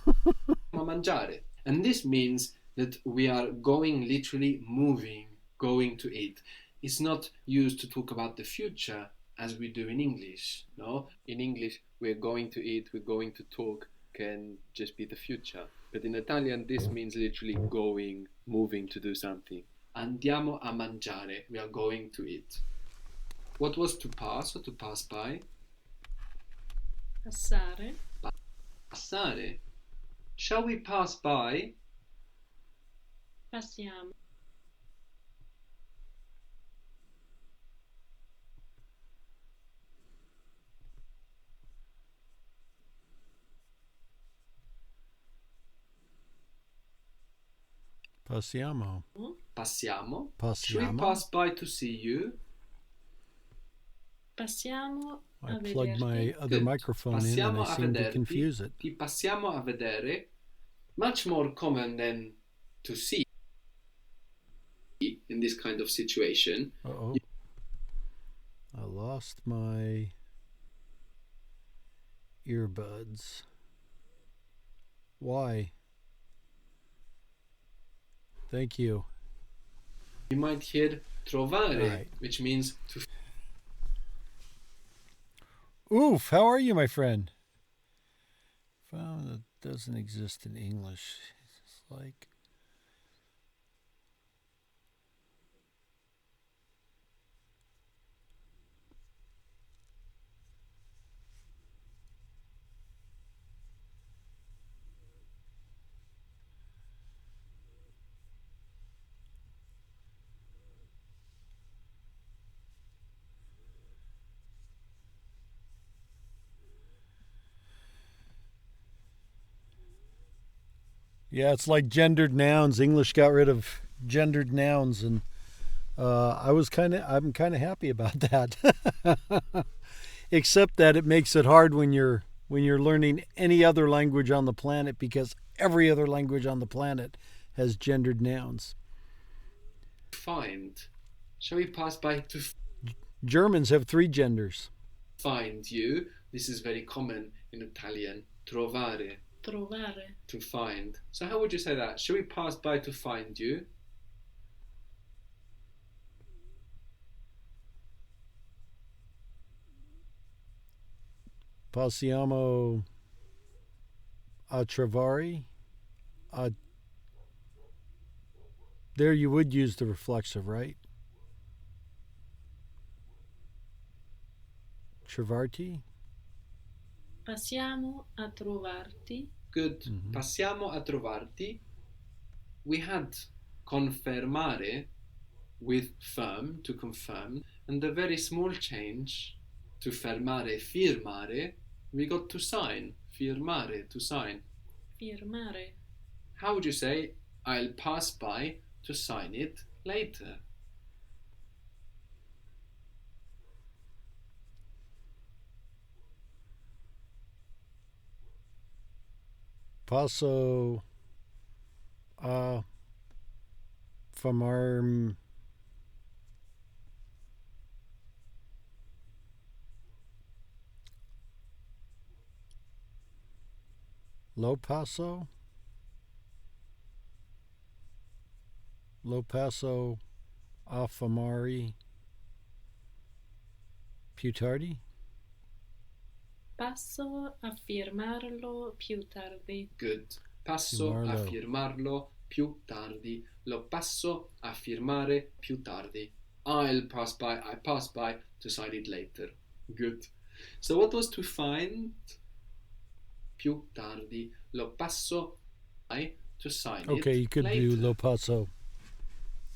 mangiare. And this means that we are going, literally moving, going to eat. It's not used to talk about the future as we do in English. No, in English, we're going to eat, we're going to talk, can just be the future. But in Italian, this means literally going, moving to do something. Andiamo a mangiare. We are going to eat. What was to pass or to pass by? Passare. Passare. Shall we pass by? Passiamo. Passiamo. Passiamo. Passiamo. Should we pass by to see you? Passiamo I a plugged vederti. my other Good. microphone in and Passiamo I a seemed to vederti. confuse it. Ti passiamo a vedere. Much more common than to see in this kind of situation. Uh-oh. I lost my earbuds. Why? Thank you. You might hear trovare, Right. which means to. Oof, how are you, my friend? Found that doesn't exist in English. It's like... Yeah, it's like gendered nouns. English got rid of gendered nouns, and I'm kind of happy about that. Except that it makes it hard when you're learning any other language on the planet, because every other language on the planet has gendered nouns. Find. Shall we pass by to Germans have 3 genders. find you? This is very common in Italian. Trovare. Trovare. To find. So how would you say that? Shall we pass by to find you? Passiamo a trovare. There you would use the reflexive, right? Trovarti? Passiamo a trovarti. Good. Passiamo a trovarti. We had confermare with firm, to confirm, and a very small change to fermare, firmare. We got to sign. Firmare, to sign. Firmare. How would you say, I'll pass by to sign it later? Passo a Afamar. Lo Paso. Lo Paso Afamari. Più tardi. Passo a firmarlo più tardi. Good. Passo a Firmarlo. firmarlo più tardi. Lo passo a firmare più tardi. I pass by to sign it later. Good. So what was to find? Più tardi. Lo passo by to sign Okay, it you could later. do Lo Paso.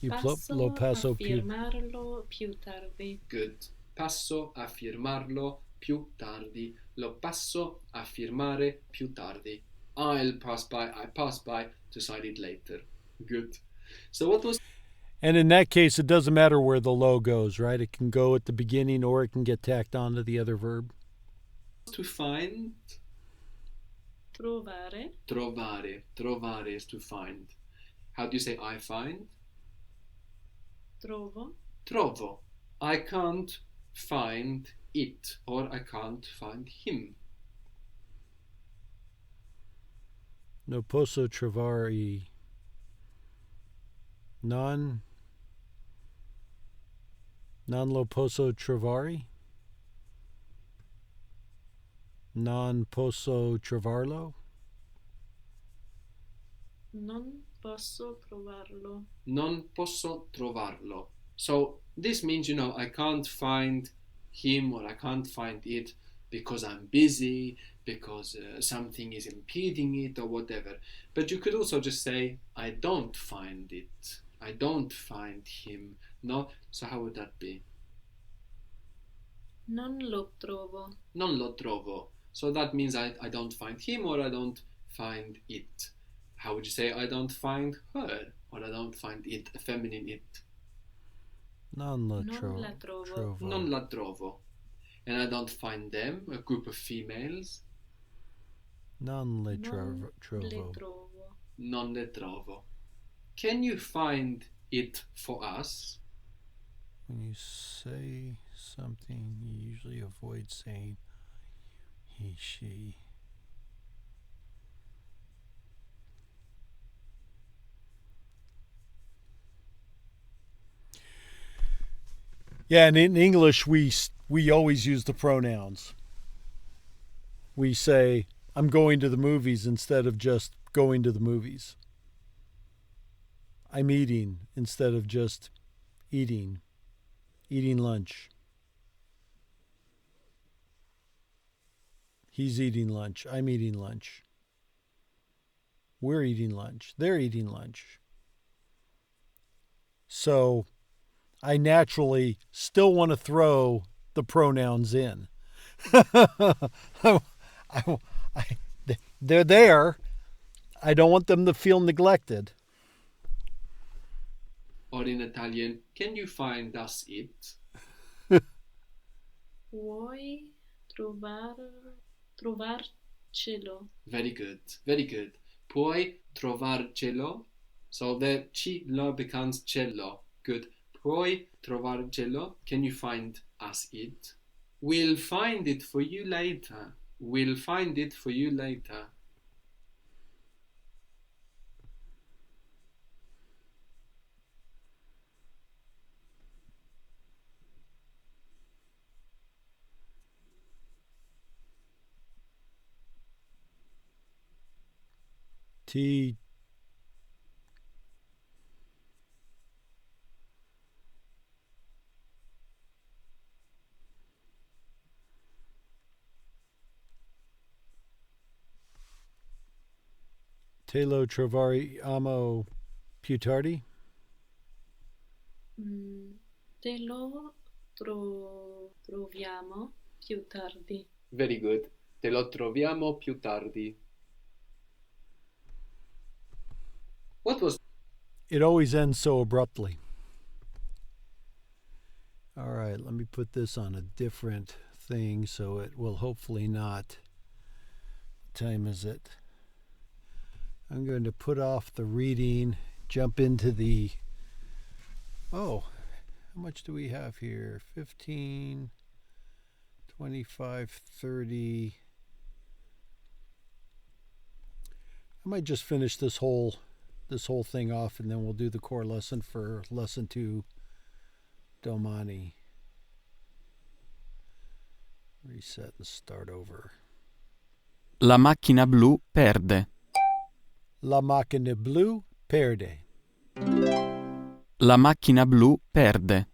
You Passo Lo Paso a più. firmarlo più tardi. Good. Passo a firmarlo più tardi. Lo passo a firmare più tardi. I pass by to sign it later. Good. So what was And in that case, it doesn't matter where the lo goes, right? It can go at the beginning or it can get tacked onto the other verb. to find? Trovare. Trovare. Trovare is to find. How do you say I find? Trovo. Trovo. I can't find it or I can't find him. No posso trovare. Non lo posso trovare. Non posso trovarlo. Non posso trovarlo. Non posso trovarlo. So this means, I can't find him or I can't find it because I'm busy, because something is impeding it or whatever. But you could also just say, I don't find it. I don't find him. No? So how would that be? Non lo trovo. Non lo trovo. So that means I don't find him or I don't find it. How would you say I don't find her or I don't find it, a feminine it? Non la Non la trovo. trovo. Non la trovo. And I don't find them, a group of females. Non le Non trovo. le trovo. Non le trovo. Can you find it for us? When you say something, you usually avoid saying he, she. Yeah, and in English, we always use the pronouns. We say, I'm going to the movies instead of just going to the movies. I'm eating instead of just eating. Eating lunch. He's eating lunch. I'm eating lunch. We're eating lunch. They're eating lunch. So I naturally still want to throw the pronouns in. They're there. I don't want them to feel neglected. Or in Italian, can you find us it? Puoi trovarcelo. Very good, very good. Puoi trovarcelo. So the lo becomes cello. Good. Puoi trovarcelo. Can you find us it? We'll find it for you later. We'll find it for you later. T. Te lo trovariamo più tardi. Te lo troviamo più tardi. Very good. Te lo troviamo più tardi. What was... It always ends so abruptly. All right, let me put this on a different thing so it will hopefully not... What time is it? I'm going to put off the reading, jump into the Oh, how much do we have here? 15, 25, 30. I might just finish this whole thing off, and then we'll do the core lesson for lesson 2, Domani. Reset and start over. La macchina blu perde. La macchina blu perde. La macchina blu perde.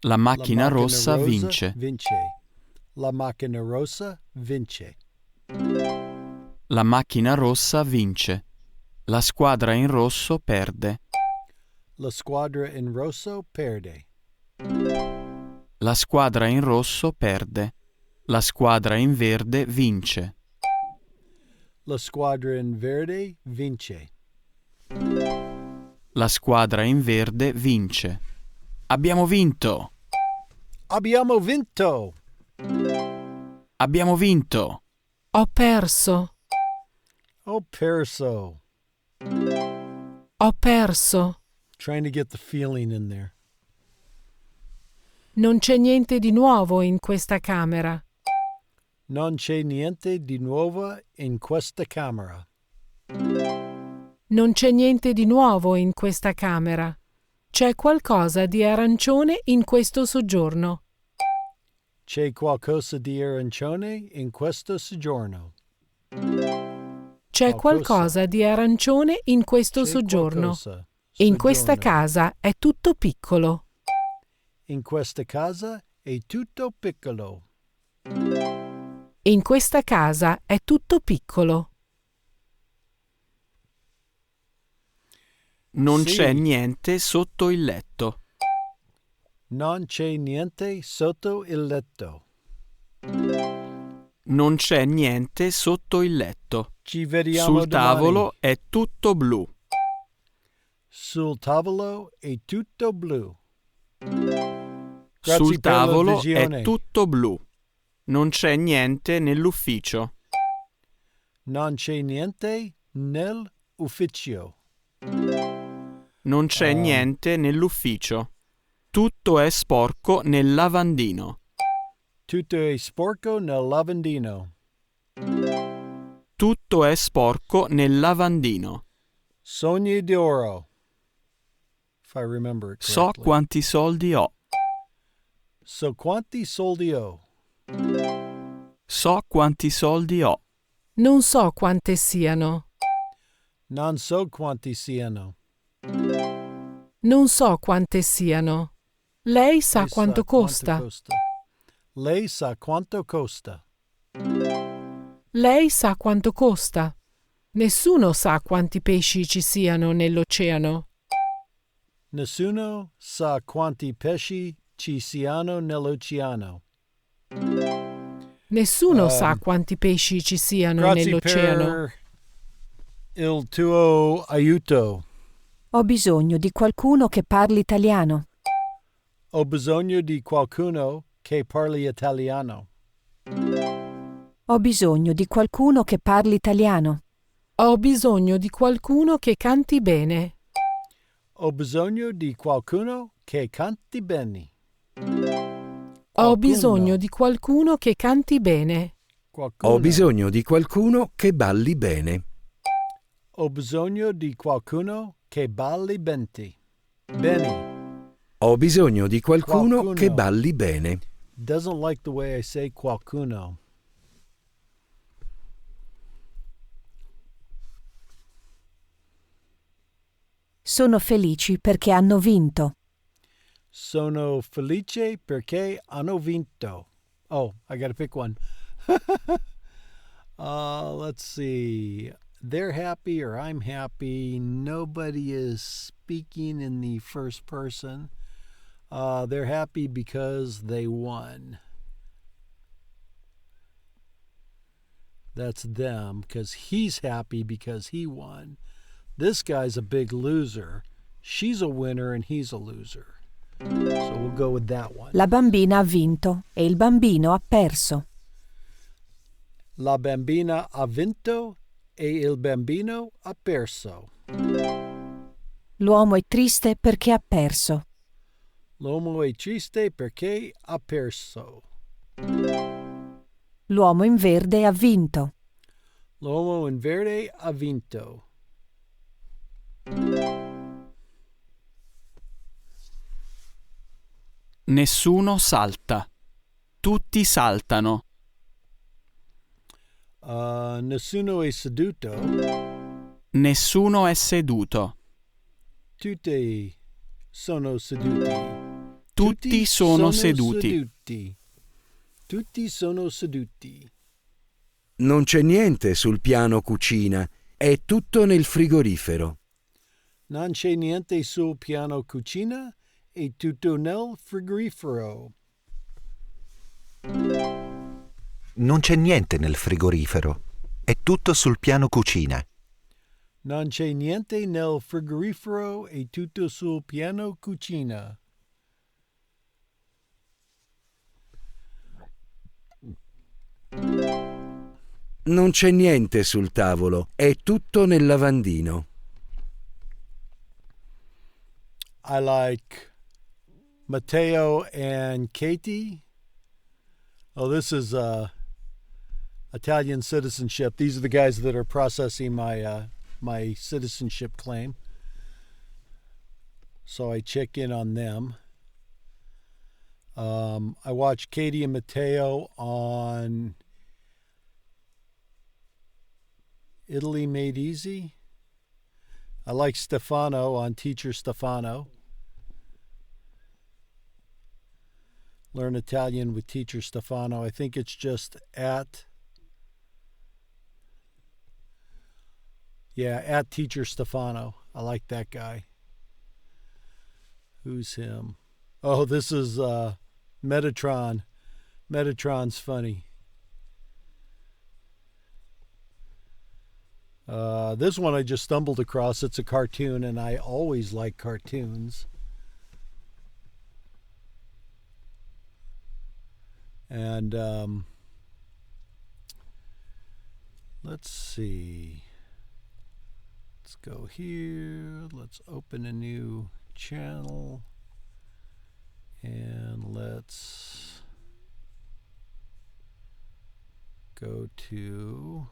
La macchina rossa vince. La macchina rossa vince. La macchina rossa vince. La squadra in rosso perde. La squadra in rosso perde. La squadra in rosso perde. La squadra in verde vince. La squadra in verde vince. La squadra in verde vince. Abbiamo vinto! Abbiamo vinto! Abbiamo vinto! Ho perso. Ho perso. Ho perso. Trying to get the feeling in there. Non c'è niente di nuovo in questa camera. Non c'è niente di nuovo in questa camera. Non c'è niente di nuovo in questa camera. C'è qualcosa di arancione in questo soggiorno. C'è qualcosa di arancione in questo soggiorno. C'è qualcosa di arancione in questo soggiorno. In questa casa è tutto piccolo. In questa casa è tutto piccolo. In questa casa è tutto piccolo. Non c'è niente sotto il letto. Non c'è niente sotto il letto. Non c'è niente sotto il letto. Ci vediamo Sul domani. tavolo è tutto blu. Sul tavolo è tutto blu. Sul per la tavolo visione. è tutto blu. Non c'è niente nell'ufficio. Non c'è niente nell'ufficio. Non c'è niente nell'ufficio. Tutto è sporco nel lavandino. Tutto è sporco nel lavandino. Tutto è sporco nel lavandino. Sogni d'oro. If I remember it So correctly. quanti soldi ho. So quanti soldi ho? So quanti soldi ho. Non so quante siano. Non so quanti siano. Non so quante siano. Lei sa Lei quanto sa costa. Lei sa quanto costa. Lei sa quanto costa. Nessuno sa quanti pesci ci siano nell'oceano. Nessuno sa quanti pesci ci siano nell'oceano. Nessuno sa quanti pesci ci siano Grazie nell'oceano. per il tuo aiuto. Ho bisogno di qualcuno che parli italiano. Ho bisogno di qualcuno che parli italiano. Ho bisogno di qualcuno che parli italiano. Ho bisogno di qualcuno che canti bene. Ho bisogno di qualcuno che canti bene. Ho bisogno di qualcuno che canti bene. Ho bisogno di qualcuno che balli bene. Ho bisogno di qualcuno che balli bene. Ho bisogno di qualcuno che balli bene. Doesn't like the way I say qualcuno. Sono felici perché hanno vinto. Sono felice perché hanno vinto. Oh, I gotta pick one. Let's see. They're happy or I'm happy. Nobody is speaking in the first person. They're happy because they won. That's them, because he's happy because he won. This guy's a big loser. She's a winner and he's a loser. So we'll go with that one. La bambina ha vinto e il bambino ha perso. La bambina ha vinto e il bambino ha perso. L'uomo è triste perché ha perso. L'uomo è triste perché ha perso. L'uomo in verde ha vinto. L'uomo in verde ha vinto. Nessuno salta. Tutti saltano. Nessuno è seduto. Nessuno è seduto. Tutti sono seduti. Tutti sono seduti. Tutti sono seduti. Non c'è niente sul piano cucina, è tutto nel frigorifero. Non c'è niente sul piano cucina, è tutto nel frigorifero. Non c'è niente nel frigorifero, è tutto sul piano cucina. Non c'è niente nel frigorifero, è tutto sul piano cucina. Non c'è niente sul tavolo, è tutto nel lavandino. I like Matteo and Katie. Oh, this is Italian citizenship. These are the guys that are processing my citizenship claim. So I check in on them. I watch Katie and Matteo on Italy Made Easy. I like Stefano on Teacher Stefano. Learn Italian with Teacher Stefano. I think it's just at Teacher Stefano. I like that guy. Who's him? Oh, this is Metatron. Metatron's funny. This one I just stumbled across. It's a cartoon, and I always like cartoons. And let's see. Let's go here. Let's open a new channel. And let's go to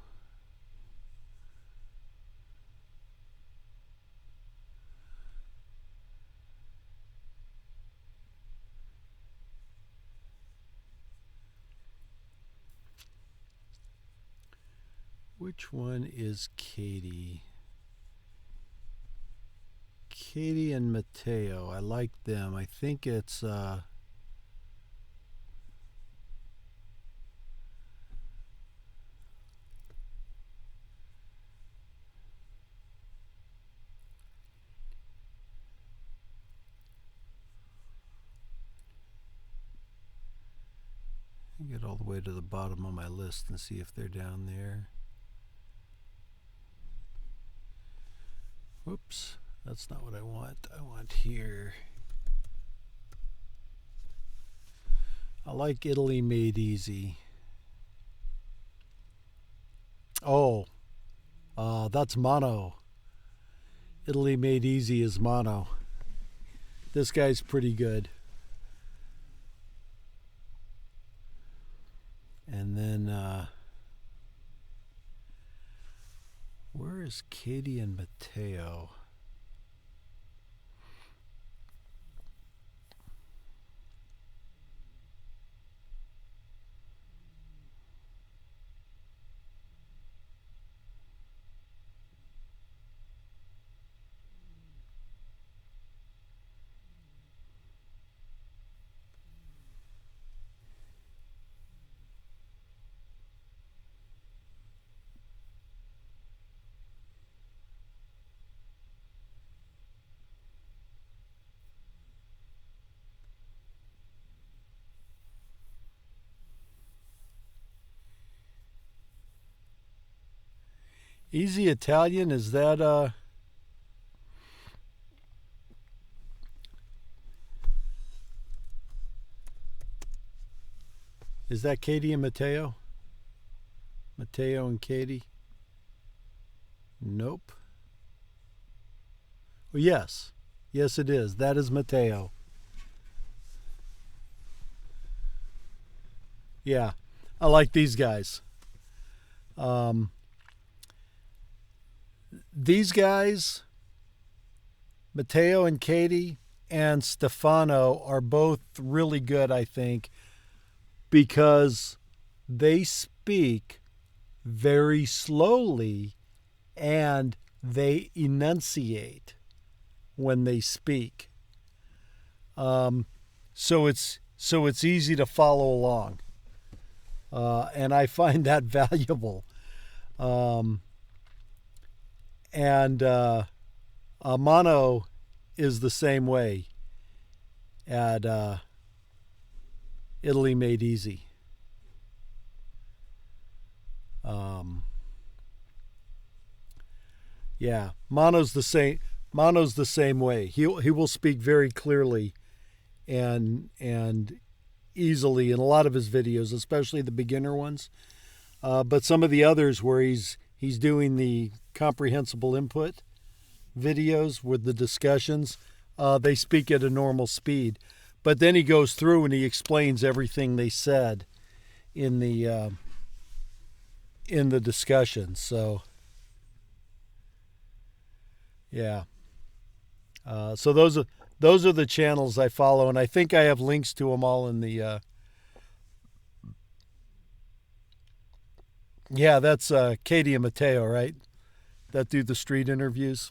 which one is Katie? Katie and Matteo. I like them. I think it's get all the way to the bottom of my list and see if they're down there. Whoops, that's not what I want. I want here. I like Italy Made Easy. Oh, that's mono. Italy Made Easy is mono. This guy's pretty good. And then, where is Katie and Matteo? Easy Italian, is that Katie and Matteo? Matteo and Katie? Nope. Oh, yes. Yes, it is. That is Matteo. Yeah, I like these guys. These guys, Matteo and Katie and Stefano, are both really good, I think, because they speak very slowly and they enunciate when they speak. So it's easy to follow along. And I find that valuable. Mano is the same way at Italy Made Easy. Yeah, Mano's the same. Mano's the same way. He will speak very clearly and easily in a lot of his videos, especially the beginner ones. But some of the others where he's doing the comprehensible input videos with the discussions, they speak at a normal speed. But then he goes through and he explains everything they said in the discussion. So yeah. So those are the channels I follow, and I think I have links to them all in the. Yeah, that's Katie and Matteo, right? That do the street interviews.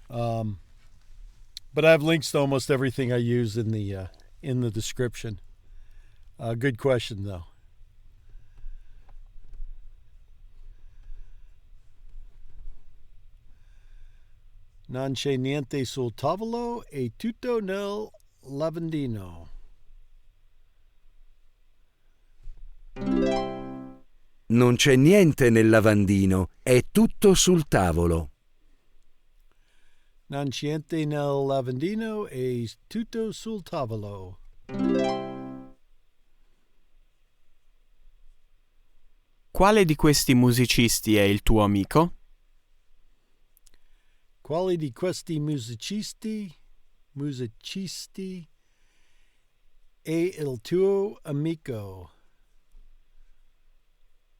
But I have links to almost everything I use in the description. Good question, though. Non c'è niente sul tavolo e tutto nel lavandino. Non c'è niente nel lavandino, è tutto sul tavolo. Non c'è niente nel lavandino e tutto sul tavolo. Quale di questi musicisti è il tuo amico? Quali di questi musicisti è il tuo amico?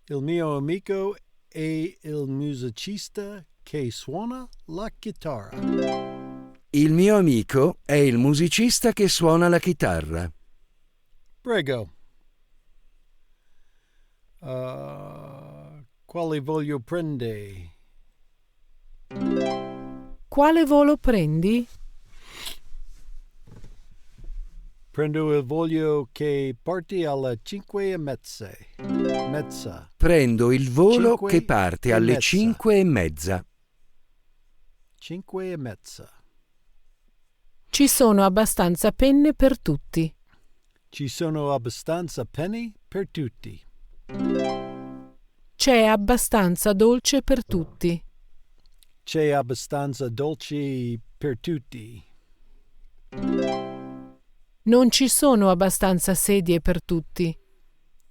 Il mio amico è il musicista che suona la chitarra. Il mio amico è il musicista che suona la chitarra. Prego. Quale voglio prendere? Quale volo prendi? Prendo il volo che parte alle 5:30. Prendo il volo 5 che parte e alle mezza. 5:30. 5:30. Ci sono abbastanza penne per tutti. Ci sono abbastanza penny per tutti. C'è abbastanza dolce per tutti. C'è abbastanza dolce per tutti. Non ci sono abbastanza sedie per tutti.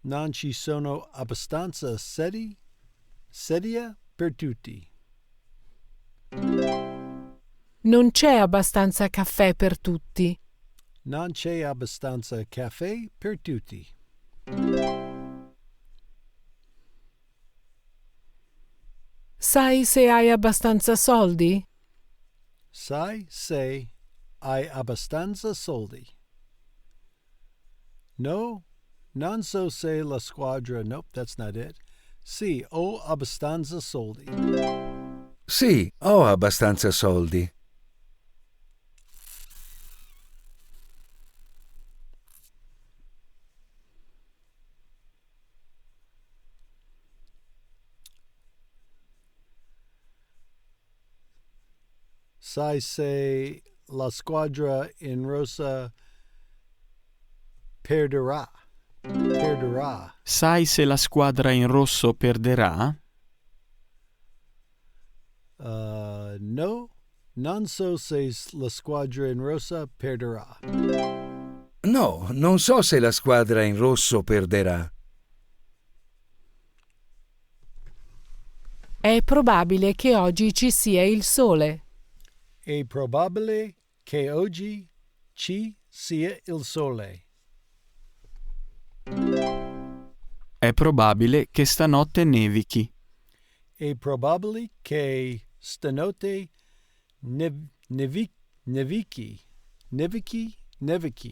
Non ci sono abbastanza sedie per tutti. Non c'è abbastanza caffè per tutti. Non c'è abbastanza caffè per tutti. Sai se hai abbastanza soldi? Sai se hai abbastanza soldi. No, non so se la squadra. Nope, that's not it. Sì, ho abbastanza soldi. Sì, ho abbastanza soldi. Sai se la squadra in rosa perderà. Sai se la squadra in rosso perderà? No, non so se la squadra in rosa perderà. No, non so se la squadra in rosso perderà. È probabile che oggi ci sia il sole. È probabile che oggi ci sia il sole. È probabile che stanotte nevichi. È probabile che stanotte nevichi. Nevichi,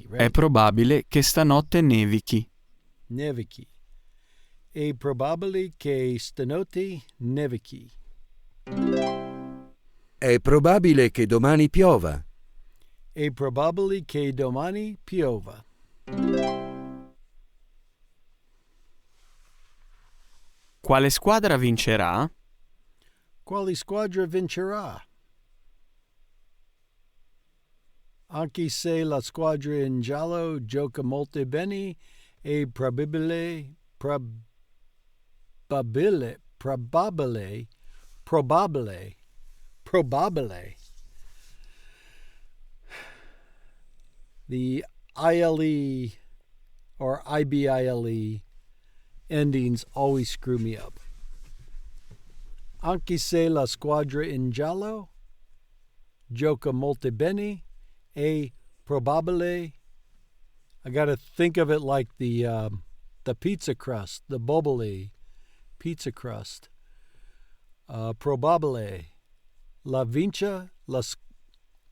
right? È probabile che stanotte nevichi. Nevichi. È probabile che stanotte nevichi. È probabile che domani piova. È probabile che domani piova. Quale squadra vincerà? Quale squadra vincerà? Anche se la squadra in giallo gioca molto bene, è probabile the ILE or IBILE endings always screw me up. Anche se la squadra in giallo gioca molto bene, è probabile. I got to think of it like the pizza crust, the bobole pizza crust. Probabile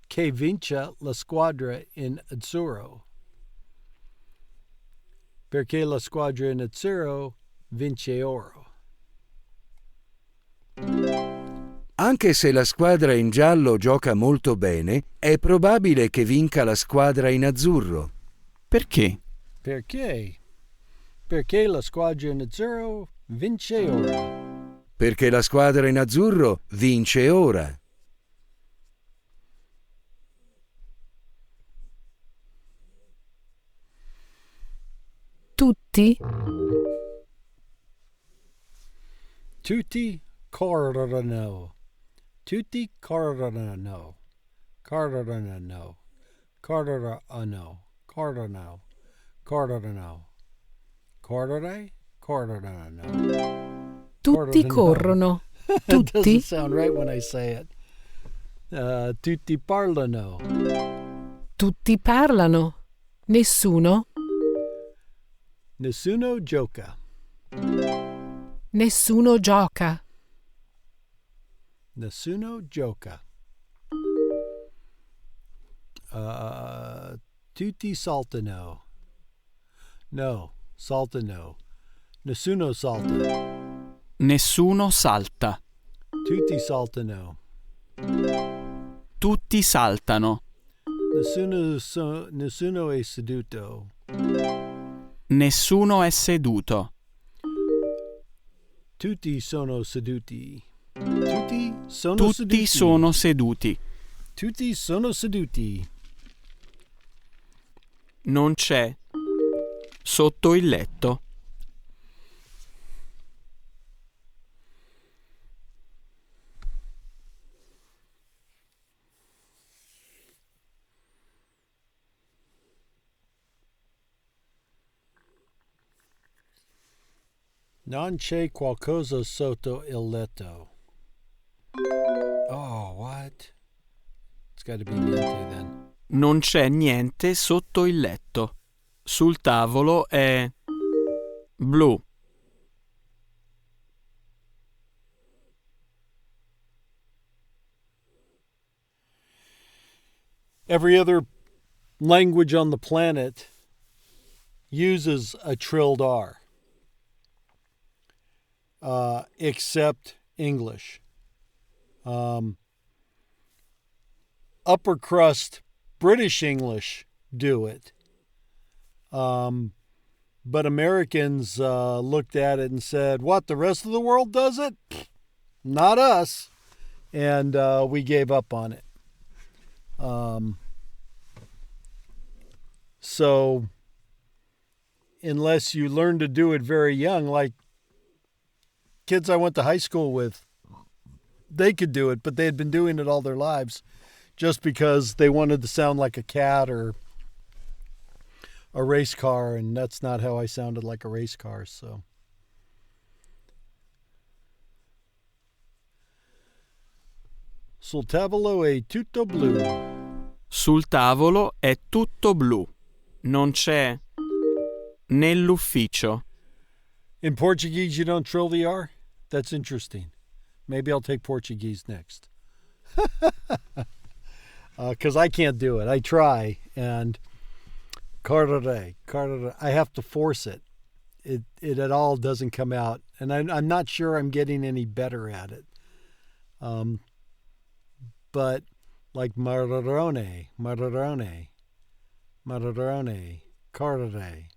che vince la squadra in azzurro. Perché la squadra in azzurro vince oro. Anche se la squadra in giallo gioca molto bene, è probabile che vinca la squadra in azzurro. Perché? Perché? Perché la squadra in azzurro vince ora. Perché la squadra in azzurro vince ora. Tutti? Tutti corrono. Tutti corrono. Corrono. Corrono. Corrono. Corrono. Correre? Corrono. Tutti corrono. It Tutti? doesn't sound right when I say it. Tutti parlano. Tutti parlano. Nessuno? Nessuno gioca. Nessuno gioca. Nessuno gioca. Tutti saltano. No, saltano. Nessuno salta. Nessuno salta. Tutti saltano. Tutti saltano. Nessuno è seduto. Nessuno è seduto. Tutti sono seduti. Tutti sono Tutti seduti. sono seduti. Tutti sono seduti. Non c'è sotto il letto. Non c'è qualcosa sotto il letto. Oh, what? It's got to be niente then. Non c'è niente sotto il letto. Sul tavolo è blu. Every other language on the planet uses a trilled R, except English. Upper crust British English do it. But Americans looked at it and said, what, the rest of the world does it? Not us. And we gave up on it. So unless you learn to do it very young, like kids I went to high school with, they could do it, but they had been doing it all their lives just because they wanted to sound like a cat or a race car, and that's not how I sounded like a race car, so. Sul tavolo è tutto blu. Sul tavolo è tutto blu. Non c'è nell'ufficio. In Portuguese, you don't trill the R? That's interesting. Maybe I'll take Portuguese next. Because I can't do it. I try, and carrere. I have to force it. It at all doesn't come out, and I'm not sure I'm getting any better at it. But like marrone, carrere.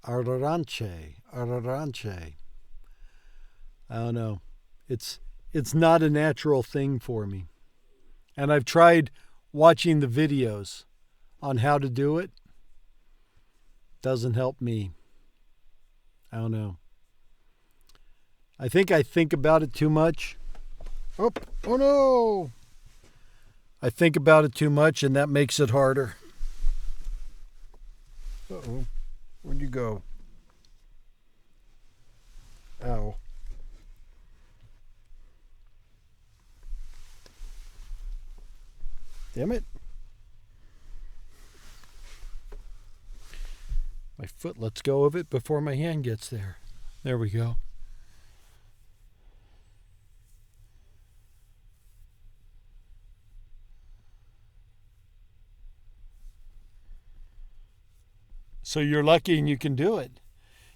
Araranche. I don't know. It's not a natural thing for me. And I've tried watching the videos on how to do it. Doesn't help me. I don't know. I think about it too much. Oh no! I think about it too much, and that makes it harder. Uh-oh. Where'd you go? Ow. Damn it. My foot lets go of it before my hand gets there. There we go. So you're lucky and you can do it.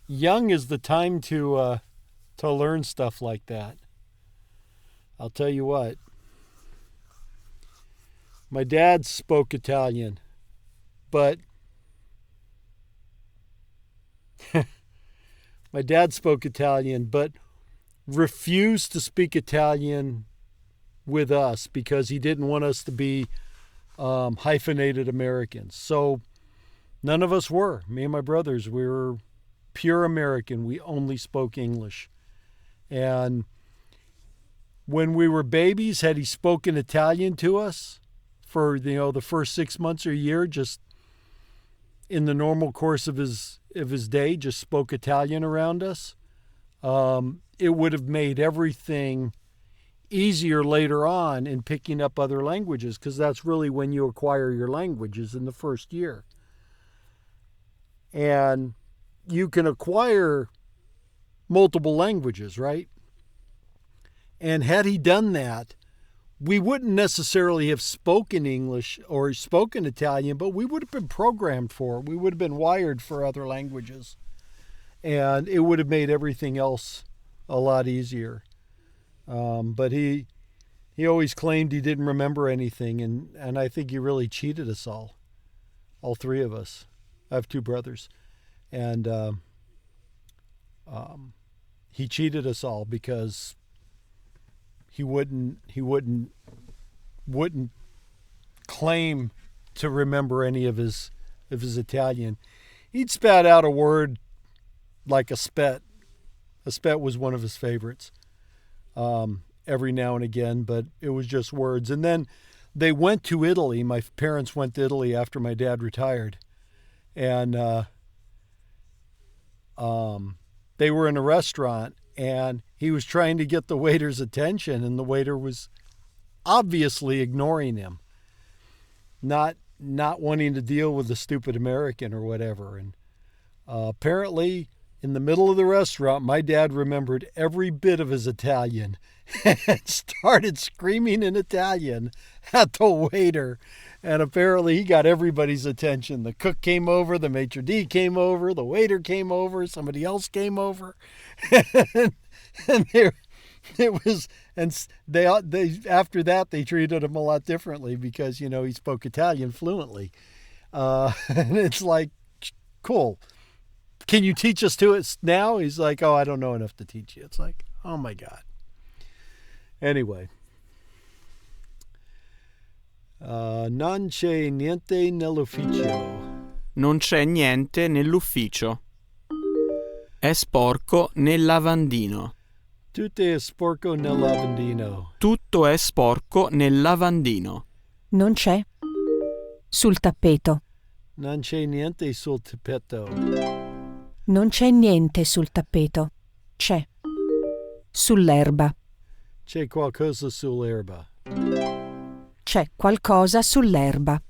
Young is the time to learn stuff like that. I'll tell you what. My dad spoke Italian, but refused to speak Italian with us because he didn't want us to be hyphenated Americans. So none of us were. Me and my brothers, we were pure American. We only spoke English. And when we were babies, had he spoken Italian to us for the first 6 months or a year, just in the normal course of his day, just spoke Italian around us, it would have made everything easier later on in picking up other languages, because that's really when you acquire your languages, in the first year. And you can acquire multiple languages, right? And had he done that, we wouldn't necessarily have spoken English or spoken Italian, but we would have been programmed for it. We would have been wired for other languages. And it would have made everything else a lot easier. But he always claimed he didn't remember anything, and I think he really cheated us all three of us. I have two brothers. And he cheated us all because he wouldn't claim to remember any of his Italian. He'd spat out a word like a spet. A spet was one of his favorites. Every now and again, but it was just words. And then they went to Italy. My parents went to Italy after my dad retired, and they were in a restaurant, and he was trying to get the waiter's attention, and the waiter was obviously ignoring him, not wanting to deal with the stupid American or whatever. And apparently, in the middle of the restaurant, my dad remembered every bit of his Italian and started screaming in Italian at the waiter. And apparently he got everybody's attention. The cook came over, the maitre d' came over, the waiter came over, somebody else came over. and they after that, they treated him a lot differently because, he spoke Italian fluently. And it's like, cool. Can you teach us to it now? He's like, oh, I don't know enough to teach you. It's like, oh my God. Anyway. Non c'è niente nell'ufficio. Non c'è niente nell'ufficio. È sporco nel lavandino. Tutto è sporco nel lavandino. Tutto è sporco nel lavandino. Non c'è. Sul tappeto. Non c'è niente sul tappeto. Non c'è niente sul tappeto. C'è. Sull'erba. C'è qualcosa sull'erba. C'è qualcosa sull'erba.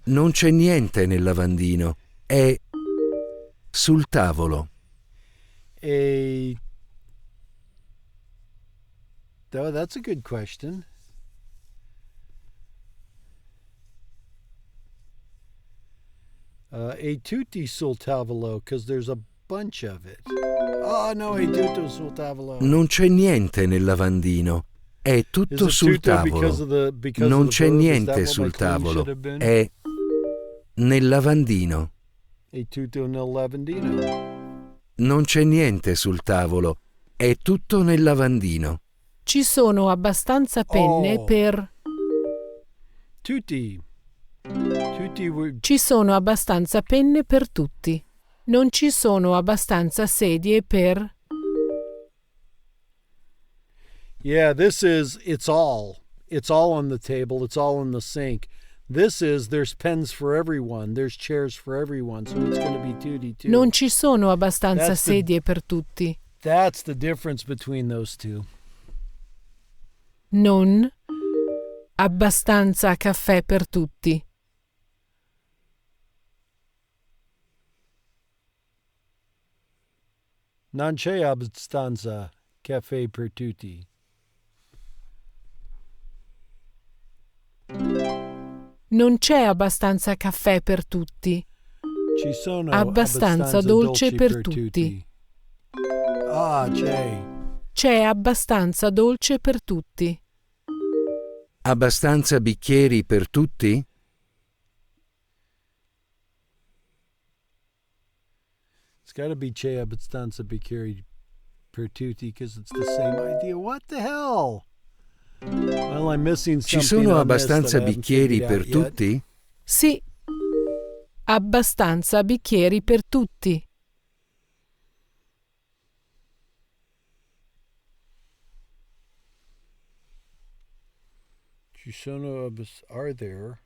Non c'è niente nel lavandino. È sul tavolo. Oh, that's a good question. E tutti sul tavolo, because there's a bunch of it. Oh, no, e tutto sul tavolo. Non c'è niente nel lavandino. È tutto sul tavolo. Non c'è niente sul tavolo. È nel lavandino. E tutto nel lavandino. Non c'è niente sul tavolo. È tutto nel lavandino. Ci sono abbastanza penne per... Tutti. Ci sono abbastanza penne per tutti. Non ci sono abbastanza sedie per... Yeah, this is, it's all. It's all on the table. It's all in the sink. This is, there's pens for everyone. There's chairs for everyone. So it's going to be tutti too. Non ci sono abbastanza sedie per tutti. That's the difference between those two. Non abbastanza caffè per tutti. Non c'è abbastanza caffè per tutti. Non c'è abbastanza caffè per tutti. Ci sono abbastanza dolce per tutti. Ah, c'è. C'è abbastanza dolce per tutti. Abbastanza bicchieri per tutti? It's got to be c'è abbastanza bicchieri per tutti because it's the same idea. What the hell? Well, I'm missing something. Ci sono abbastanza bicchieri per tutti? Sì. Abbastanza bicchieri per tutti. Ci sono are there?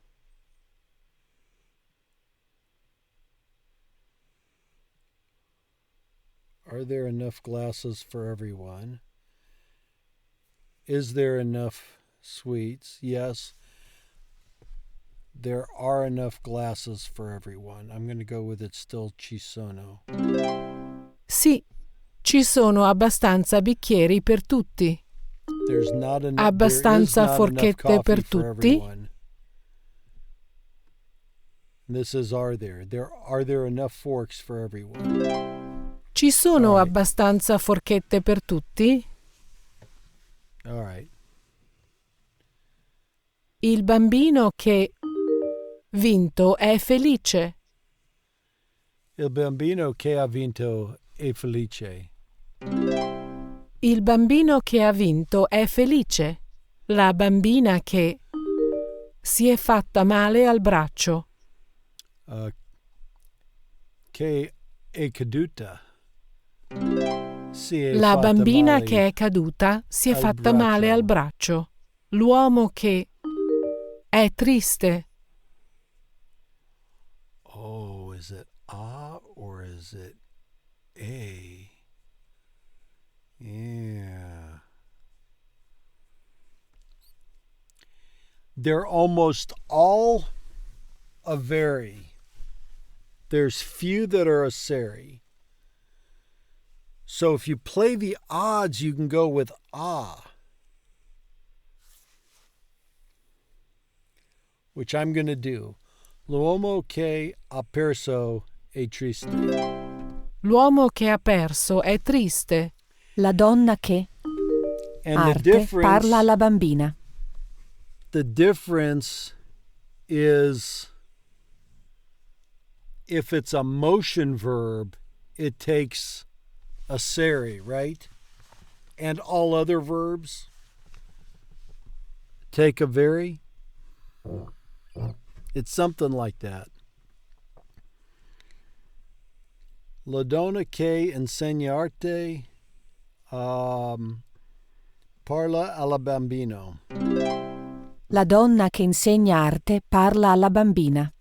Are there enough glasses for everyone? Is there enough sweets? Yes. There are enough glasses for everyone. I'm going to go with it still ci sono. Sì, ci sono abbastanza bicchieri per tutti. Abbastanza forchette per tutti. This is are there. Are there enough forks for everyone? Ci sono abbastanza forchette per tutti? All right. Il bambino che vinto è felice. Il bambino che ha vinto è felice. Il bambino che ha vinto è felice. La bambina che si è fatta male al braccio. Che è caduta. La bambina che è caduta si è fatta male al braccio. L'uomo che è triste. Oh, is it a or is it a? Yeah. They're almost all a very. There's few that are a seri. So if you play the odds, you can go with ah, which I'm going to do. L'uomo che ha perso è triste. L'uomo che ha perso è triste. La donna che arte parla alla bambina. The difference is if it's a motion verb, it takes a seri, right? And all other verbs take a very. It's something like that. La donna che insegnarte parla alla bambino. La donna che insegna arte parla alla bambina.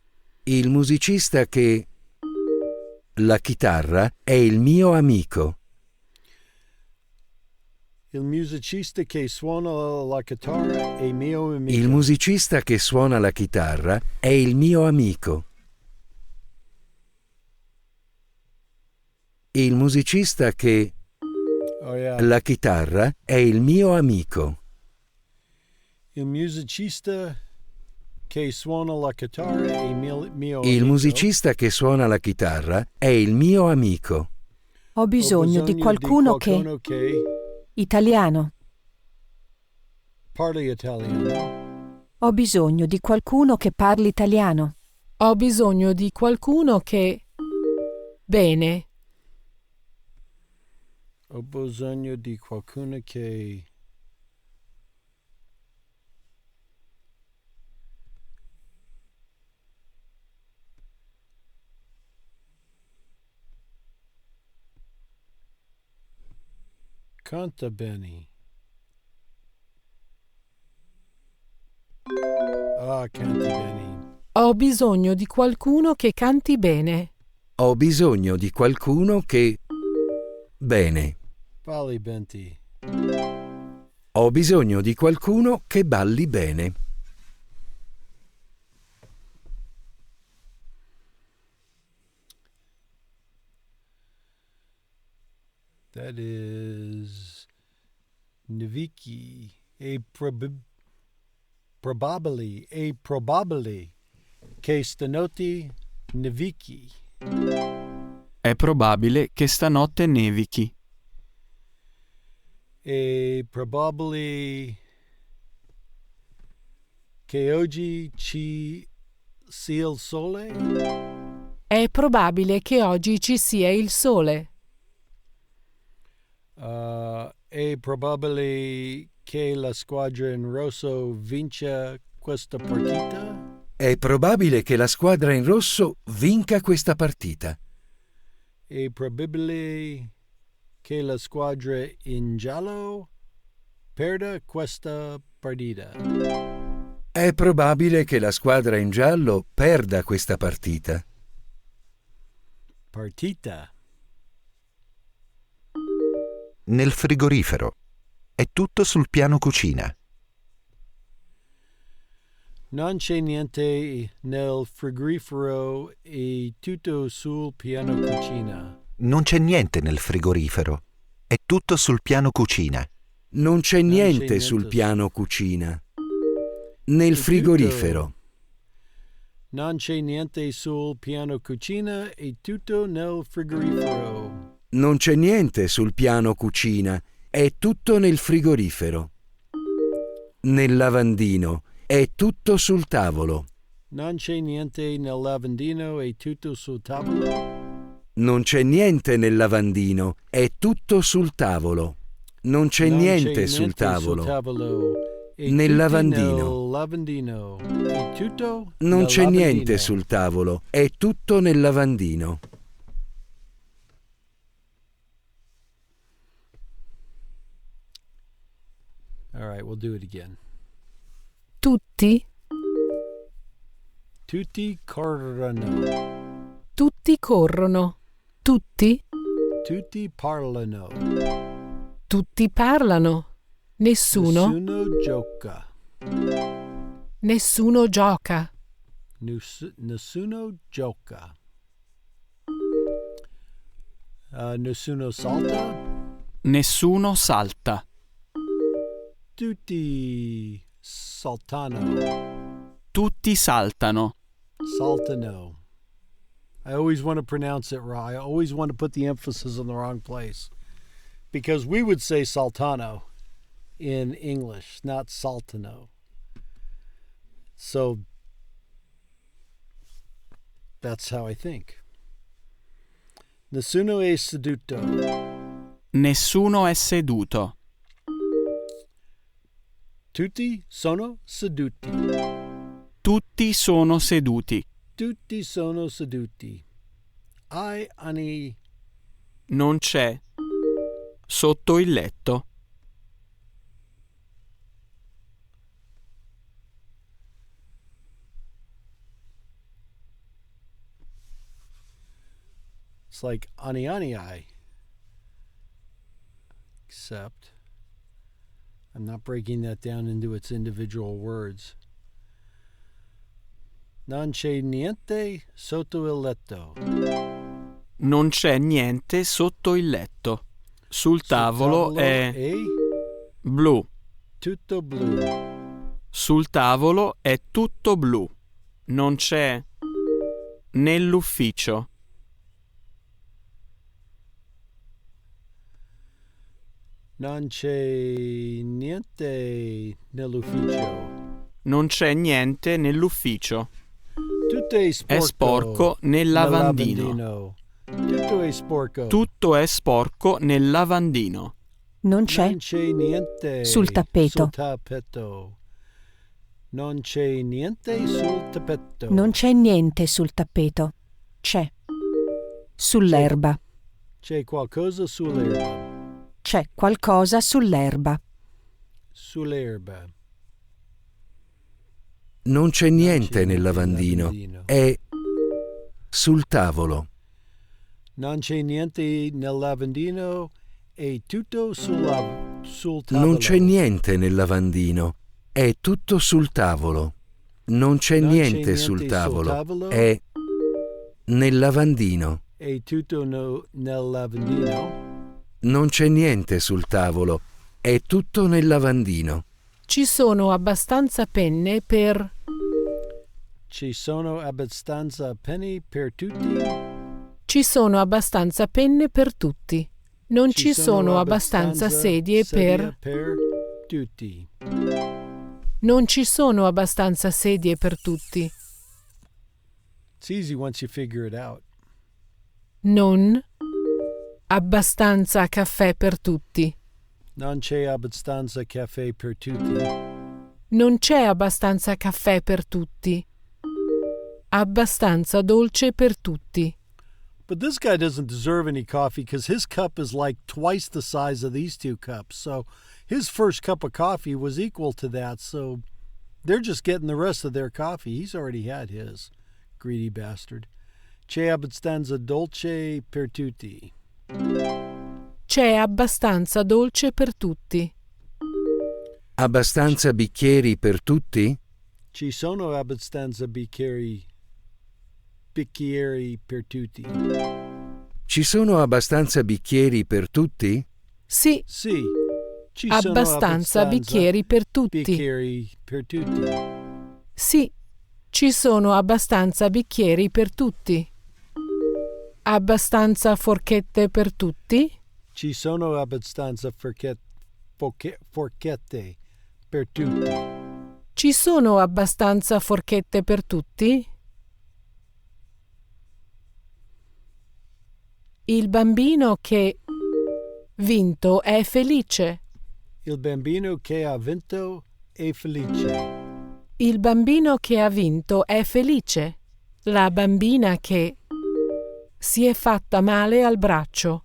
Il musicista che la chitarra è il mio amico. Il musicista che suona la chitarra è mio amico. Il musicista che suona la chitarra è il mio amico. Il musicista che... La chitarra è il mio amico. Il musicista che suona la chitarra è il mio amico. Il musicista che suona la chitarra è il mio amico. Ho bisogno di qualcuno che... Italiano. Parli italiano. Ho bisogno di qualcuno che parli italiano. Ho bisogno di qualcuno che... Bene. Ho bisogno di qualcuno che... Canta bene. Canti bene. Ho bisogno di qualcuno che canti bene. Ho bisogno di qualcuno che... Bene. Balli benti. Ho bisogno di qualcuno che balli bene. That is Naviki. Probably. Che stanotte nevichi. È probabile che stanotte nevichi. È probabile che oggi ci sia il sole. È probabile che oggi ci sia il sole. È probabile che la squadra in rosso vinca questa partita? È probabile che la squadra in rosso vinca questa partita. È probabile che la squadra in giallo perda questa partita. È probabile che la squadra in giallo perda questa partita. Partita. Nel frigorifero. È tutto sul piano cucina. Non c'è niente nel frigorifero e tutto sul piano cucina. Non c'è niente nel frigorifero. È tutto sul piano cucina. Non c'è niente sul piano cucina. Nel frigorifero. Non c'è niente sul piano cucina e tutto nel frigorifero. Non c'è niente sul piano cucina, è tutto nel frigorifero. Nel lavandino, è tutto sul tavolo. Non c'è niente nel lavandino, è tutto sul tavolo. Non c'è niente nel lavandino, è tutto sul tavolo. Non c'è niente sul tavolo. Nel lavandino. È tutto non nel c'è lavandino. Niente sul tavolo, è tutto nel lavandino. All right, we'll do it again. Tutti? Tutti corrono. Tutti corrono. Tutti? Tutti parlano. Tutti parlano. Nessuno? Nessuno gioca. Nessuno gioca. Nessuno gioca. Nessuno salta. Nessuno salta. Tutti saltano. Tutti saltano. Saltano. I always want to pronounce it wrong. I always want to put the emphasis in the wrong place. Because we would say saltano in English, not saltano. So that's how I think. Nessuno è seduto. Nessuno è seduto. Tutti sono seduti. Tutti sono seduti. Tutti sono seduti. Ani. Non c'è. Sotto il letto. It's like ani I. Except I'm not breaking that down into its individual words. Non c'è niente sotto il letto. Non c'è niente sotto il letto. Sul tavolo è blu. Tutto blu. Sul tavolo è tutto blu. Non c'è nell'ufficio. Non c'è niente nell'ufficio. Non c'è niente nell'ufficio. Tutto è sporco nel lavandino. Tutto è sporco. Tutto è sporco nel lavandino. Non c'è niente sul tappeto. Non c'è niente sul tappeto. Non c'è niente sul tappeto. C'è. Sull'erba. C'è qualcosa sull'erba. C'è qualcosa sull'erba. Sull'erba. Non c'è niente nel lavandino. È sul tavolo. Non c'è niente nel lavandino. È tutto sul tavolo. Non c'è niente nel lavandino. È tutto sul tavolo. Non c'è niente sul tavolo. È nel lavandino. È tutto nel lavandino. Non c'è niente sul tavolo. È tutto nel lavandino. Ci sono abbastanza penne per... Ci sono abbastanza penne per tutti? Ci sono abbastanza penne per tutti. Non ci sono abbastanza sedie per tutti. Non ci sono abbastanza sedie per tutti. It's easy once you figure it out. Non abbastanza caffè per tutti. Non c'è abbastanza caffè per tutti. Non c'è abbastanza caffè per tutti. Abbastanza dolce per tutti. But this guy doesn't deserve any coffee because his cup is like twice the size of these two cups. So his first cup of coffee was equal to that. So they're just getting the rest of their coffee. He's already had his. Greedy bastard. C'è abbastanza dolce per tutti. C'è abbastanza dolce per tutti. Abbastanza bicchieri per tutti? Ci sono abbastanza bicchieri per tutti. Ci sono abbastanza bicchieri per tutti? Sì. Sì. Ci abbastanza bicchieri per tutti. Bicchieri per tutti. Sì. Ci sono abbastanza bicchieri per tutti. Abbastanza forchette per tutti? Ci sono abbastanza forchette per tutti. Ci sono abbastanza forchette per tutti? Il bambino che vinto è felice. Il bambino che ha vinto è felice. Il bambino che ha vinto è felice. La bambina che si è fatta male al braccio.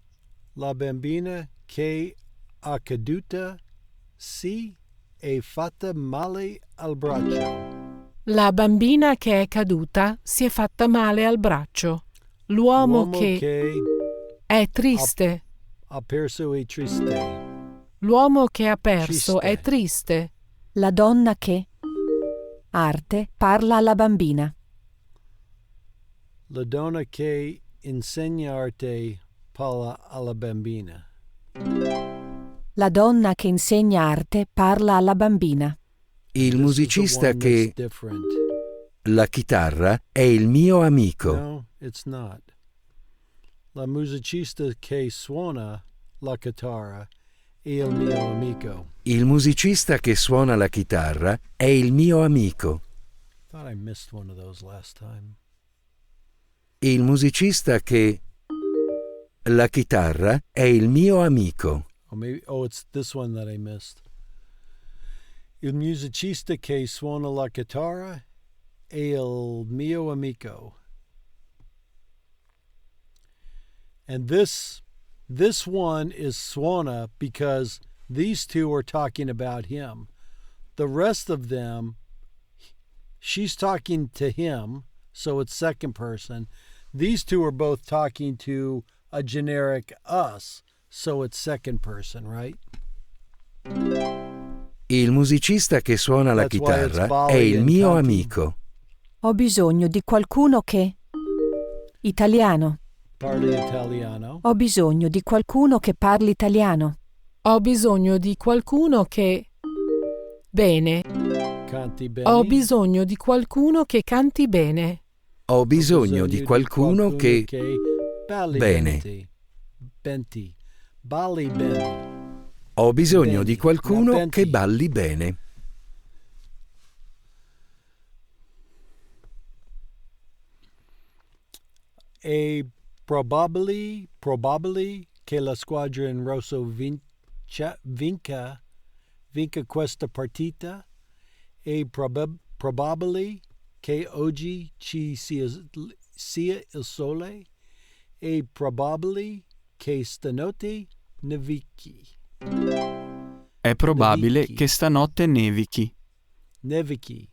La bambina che ha caduta si è fatta male al braccio. La bambina che è caduta si è fatta male al braccio. L'uomo che è triste. Ha perso è triste. L'uomo che ha perso è triste. La donna che arte parla alla bambina. La donna che insegna arte parla alla bambina. La donna che insegna arte parla alla bambina. Il musicista che la chitarra è il mio amico. No, it's not. La musicista che suona la chitarra è il mio amico. Il musicista che suona la chitarra è il mio amico. Thought I missed one of those last time. Il musicista che la chitarra è il mio amico. It's this one that I missed. Il musicista che suona la chitarra è il mio amico. And this one is suona because these two are talking about him. The rest of them, she's talking to him, so it's second person. These two are both talking to a generic us, so it's second person, right? Il musicista che suona la chitarra è il mio amico. Ho bisogno di qualcuno che... Italiano. Parli italiano. Ho bisogno di qualcuno che parli italiano. Ho bisogno di qualcuno che... Bene. Canti bene. Ho bisogno di qualcuno che canti bene. Ho bisogno di qualcuno che... Bene. Benti. Balli bene. Ho bisogno di qualcuno che balli bene. È probabile che la squadra in rosso vinca questa partita. È probabile che oggi ci sia il sole. È probabile che stanotte nevichi. È probabile che stanotte nevichi. Nevichi.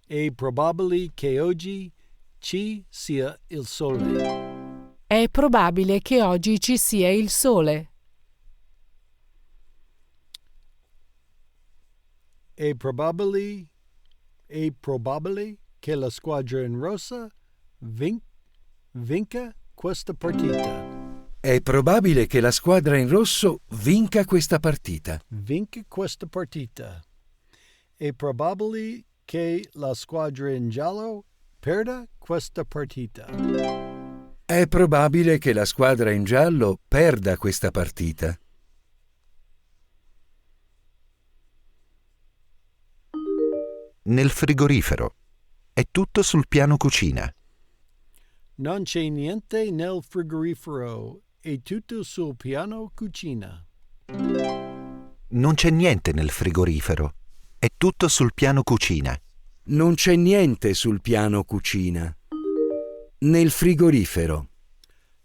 È probabile che oggi ci sia il sole. È probabile che oggi ci sia il sole. È probabile che la squadra in rossa vinca questa partita. È probabile che la squadra in rosso vinca questa partita. È probabile che la squadra in giallo perda questa partita. È probabile che la squadra in giallo perda questa partita. Nel frigorifero. È tutto sul piano cucina. Non c'è niente nel frigorifero, è tutto sul piano cucina. Non c'è niente nel frigorifero. È tutto sul piano cucina. Non c'è niente sul piano cucina. Nel frigorifero.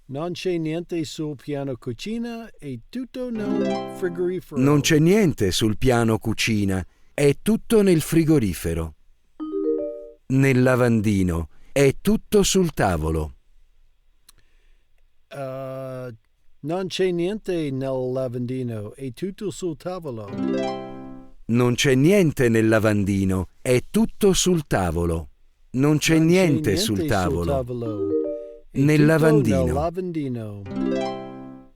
Non c'è niente sul piano cucina, è tutto nel frigorifero. Non c'è niente sul piano cucina, è tutto nel frigorifero. Nel lavandino, è tutto sul tavolo. Non c'è niente nel lavandino, è tutto sul tavolo. Non c'è niente nel lavandino, è tutto sul tavolo. Non c'è niente sul tavolo. Nel lavandino.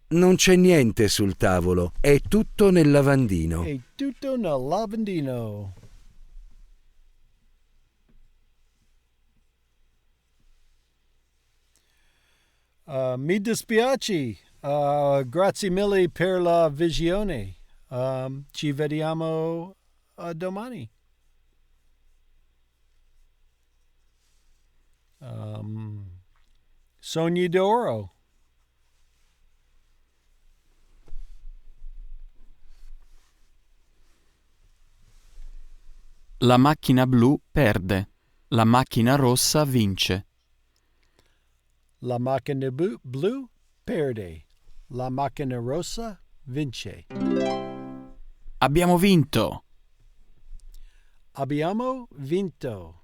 Non c'è niente sul tavolo, è tutto nel lavandino. È tutto nel lavandino. Mi dispiace. Grazie mille per la visione. Ci vediamo domani. Sogni d'oro. La macchina blu perde, la macchina rossa vince. La macchina blu perde, la macchina rossa vince. Abbiamo vinto! Abbiamo vinto.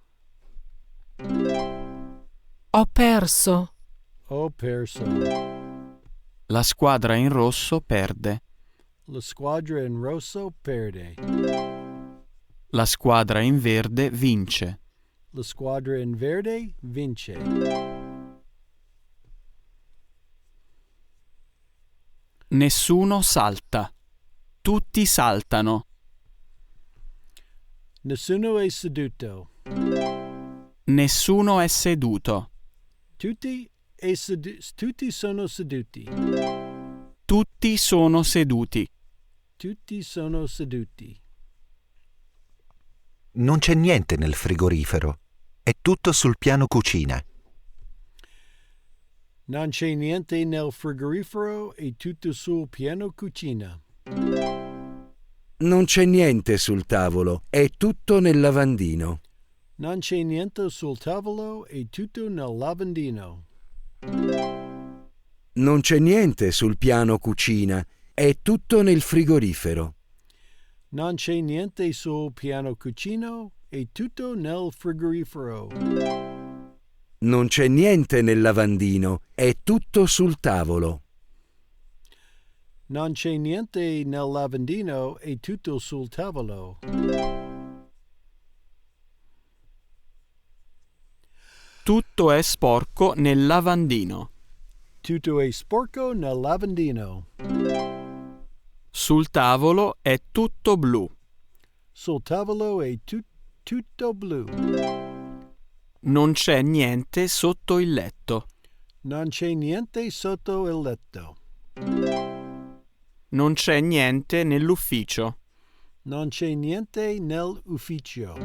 Ho perso. Ho perso. La squadra in rosso perde. La squadra in rosso perde. La squadra in verde vince. La squadra in verde vince. Nessuno salta. Tutti saltano. Nessuno è seduto. Nessuno è seduto. Tutti sono seduti. Tutti sono seduti. Tutti sono seduti. Non c'è niente nel frigorifero. È tutto sul piano cucina. Non c'è niente nel frigorifero, è tutto sul piano cucina. Non c'è niente sul tavolo, è tutto nel lavandino. Non c'è niente sul tavolo, è tutto nel lavandino. Non c'è niente sul piano cucina, è tutto nel frigorifero. Non c'è niente sul piano cucino, è tutto nel frigorifero. Non c'è niente nel lavandino, è tutto sul tavolo. Non c'è niente nel lavandino, è tutto sul tavolo. Tutto è sporco nel lavandino. Tutto è sporco nel lavandino. Sul tavolo è tutto blu. Sul tavolo è tutto blu. Non c'è niente sotto il letto. Non c'è niente sotto il letto. Non c'è niente nell'ufficio. Non c'è niente nell'ufficio.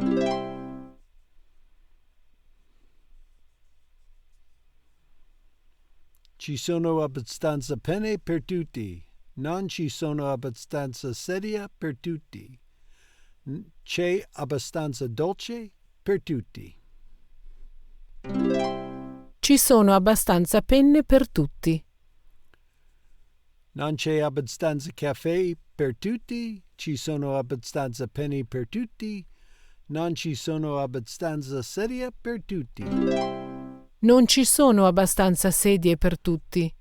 Ci sono abbastanza penne per tutti. Non ci sono abbastanza sedie per tutti. C'è abbastanza dolce per tutti. Ci sono abbastanza penne per tutti. Non c'è abbastanza caffè per tutti. Ci sono abbastanza penne per tutti. Non ci sono abbastanza sedie per tutti. Non ci sono abbastanza sedie per tutti.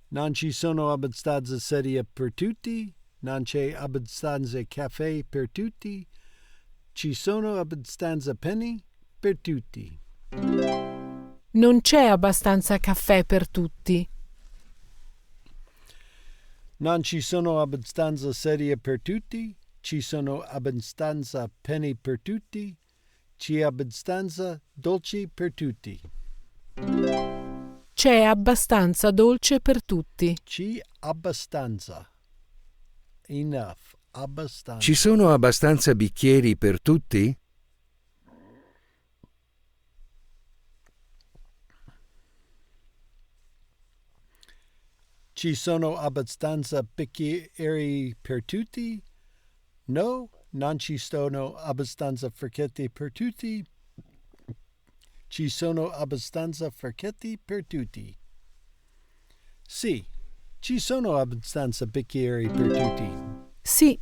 Non ci sono abbastanza sedie per tutti. Non c'è abbastanza caffè per tutti. Ci sono abbastanza penne per tutti. Non c'è abbastanza caffè per tutti. Non ci sono abbastanza sedie per tutti. Ci sono abbastanza penne per tutti. C'è abbastanza dolce per tutti. C'è abbastanza dolce per tutti. C'è abbastanza. Enough. Abbastanza. Ci sono abbastanza bicchieri per tutti? Ci sono abbastanza bicchieri per tutti? No, non ci sono abbastanza forchetti per tutti. Ci sono abbastanza forchetti per tutti. Sì, ci sono abbastanza bicchieri per tutti. Sì,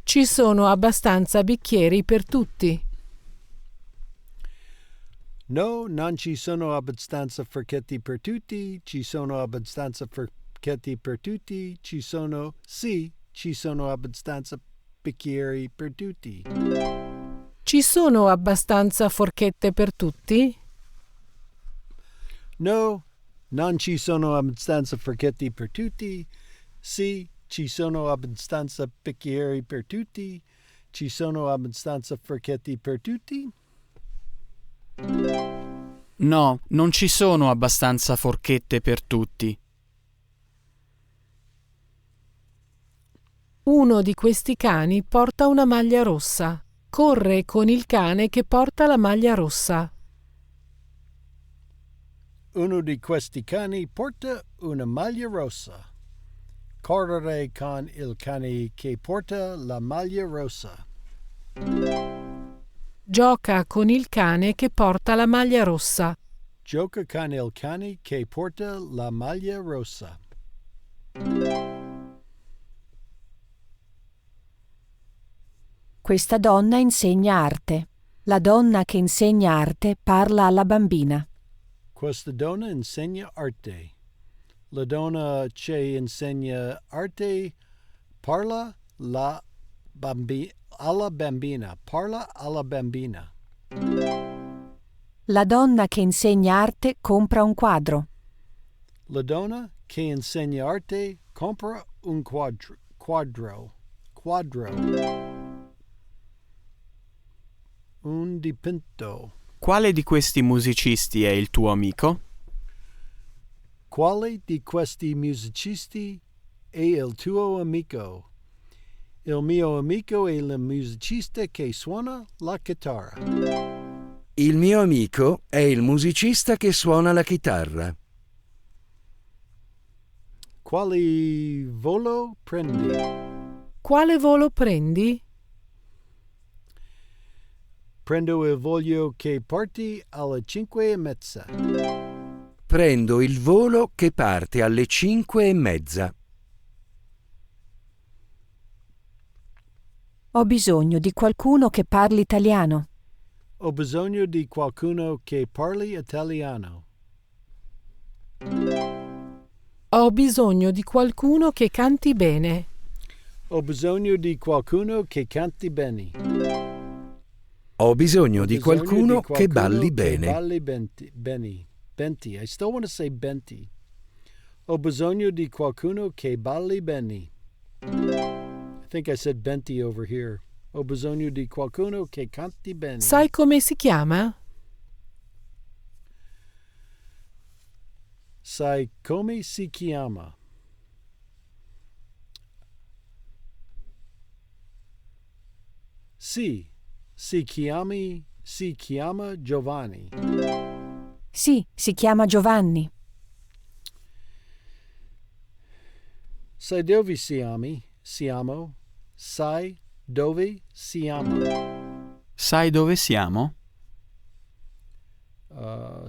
ci sono abbastanza bicchieri per tutti. No, non ci sono abbastanza forchetti per tutti. Ci sono abbastanza forchetti per tutti. Sì, ci sono abbastanza bicchieri per tutti. Ci sono abbastanza forchette per tutti? No, non ci sono abbastanza forchetti per tutti. Sì, ci sono abbastanza bicchieri per tutti. Ci sono abbastanza forchetti per tutti? No, non ci sono abbastanza forchette per tutti. Uno di questi cani porta una maglia rossa. Corre con il cane che porta la maglia rossa. Uno di questi cani porta una maglia rossa. Correre con il cane che porta la maglia rossa. Gioca con il cane che porta la maglia rossa. Gioca con il cane che porta la maglia rossa. Questa donna insegna arte. La donna che insegna arte parla alla bambina. Questa donna insegna arte. La donna che insegna arte parla alla bambina. Parla alla bambina. La donna che insegna arte compra un quadro. La donna che insegna arte compra un quadro. Un dipinto. Quale di questi musicisti è il tuo amico? Quale di questi musicisti è il tuo amico? Il mio amico è il musicista che suona la chitarra. Il mio amico è il musicista che suona la chitarra. Quale volo prendi? Quale volo prendi? Prendo il volo che parti alle 5:30. Prendo il volo che parte alle 5:30. Ho bisogno di qualcuno che parli italiano. Ho bisogno di qualcuno che parli italiano. Ho bisogno di qualcuno che canti bene. Ho bisogno di qualcuno che canti bene. Ho bisogno di qualcuno che balli che bene. balli Benti. I still want to say Benti. Ho bisogno di qualcuno che balli bene. I think I said Benti over here. Ho bisogno di qualcuno che canti bene. Sai come si chiama? Sai come si chiama? Sì, si chiama Giovanni. Sì, si chiama Giovanni. Sai dove siamo? Sai dove siamo? Sai dove siamo?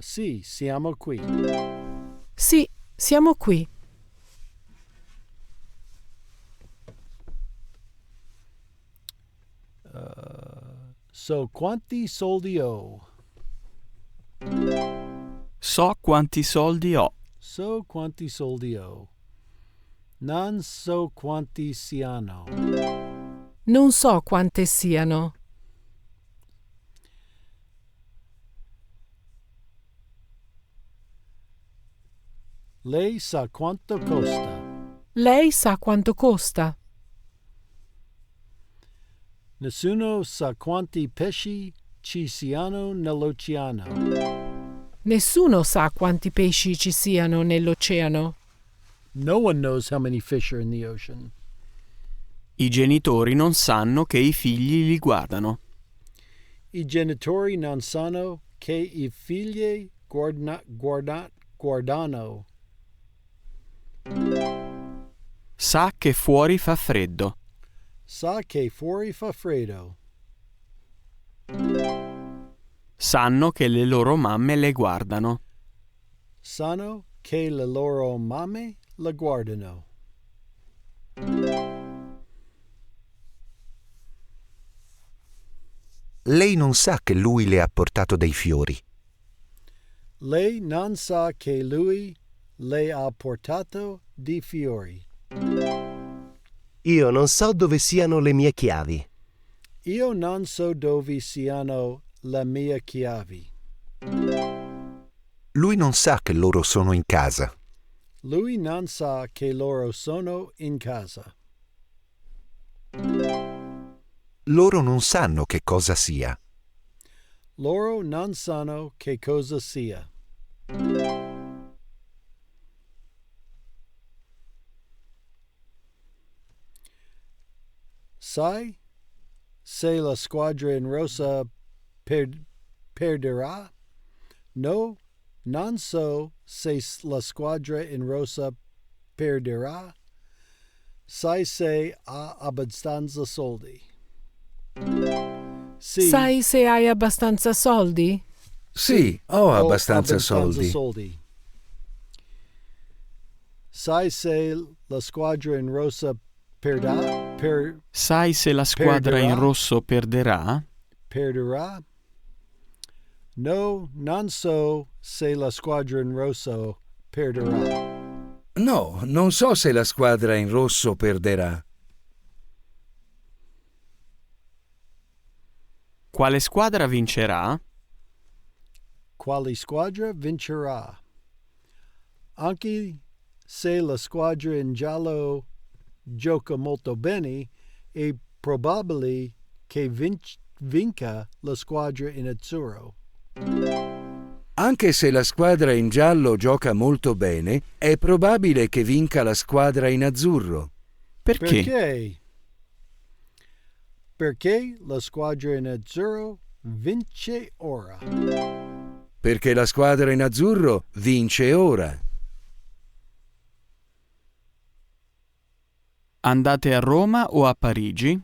Sì, siamo qui. Sì, siamo qui. So quanti soldi ho? So quanti soldi ho. So quanti soldi ho. Non so quanti siano. Non so quante siano. Lei sa quanto costa. Lei sa quanto costa. Nessuno sa quanti pesci ci siano nell'oceano. Nessuno sa quanti pesci ci siano nell'oceano. No one knows how many fish are in the ocean. I genitori non sanno che i figli li guardano. I genitori non sanno che i figli guardano. Sa che fuori fa freddo. Sa che fuori fa freddo. Sanno che le loro mamme le guardano. Sanno che le loro mamme le guardano. Lei non sa che lui le ha portato dei fiori. Lei non sa che lui le ha portato dei fiori. Io non so dove siano le mie chiavi. Io non so dove siano le mie chiavi. Lui non sa che loro sono in casa. Lui non sa che loro sono in casa. Loro non sanno che cosa sia. Loro non sanno che cosa sia. Sai se la squadra in rosa perderà? No, non so se la squadra in rosa perderà. Sai se ha abbastanza soldi. Sì. Sai se hai abbastanza soldi? Sì, ho abbastanza soldi. Sai se la squadra in rosa perderà? Sai se la squadra in rosso perderà? Perderà? No, non so se la squadra in rosso perderà. No, non so se la squadra in rosso perderà. Quale squadra vincerà? Quale squadra vincerà? Anche se la squadra in giallo gioca molto bene, è probabile che vinca la squadra in azzurro. Anche se la squadra in giallo gioca molto bene, è probabile che vinca la squadra in azzurro. Perché? Perché la squadra in azzurro vince ora. Perché la squadra in azzurro vince ora. Andate a Roma o a Parigi?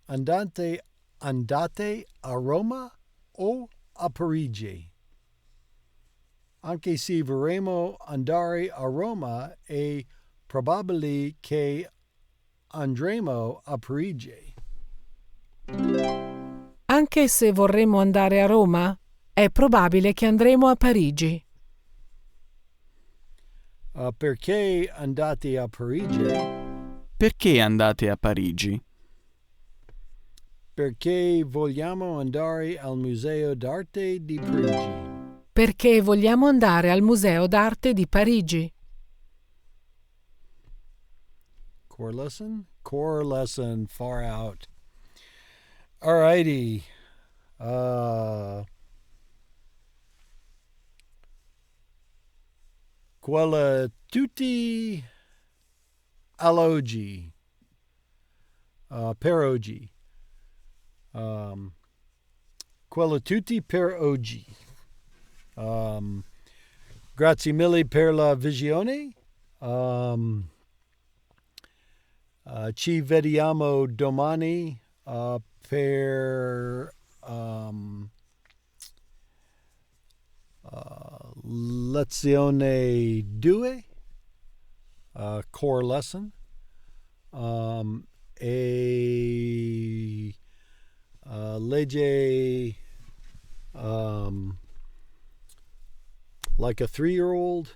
Andate a Roma o a Parigi? Anche se vorremmo andare a Roma, è probabile che andremo a Parigi. Anche se vorremmo andare a Roma, è probabile che andremo a Parigi. Perché andate a Parigi? Perché andate a Parigi? Perché vogliamo andare al Museo d'Arte di Parigi. Perché vogliamo andare al Museo d'Arte di Parigi. Core lesson? Core lesson, far out. Alrighty. Quella tutti all'oggi. Per oggi. Quella tutti per oggi. Grazie mille per la visione. Ci vediamo domani per lezione 2, core lesson, e legge like a 3-year-old,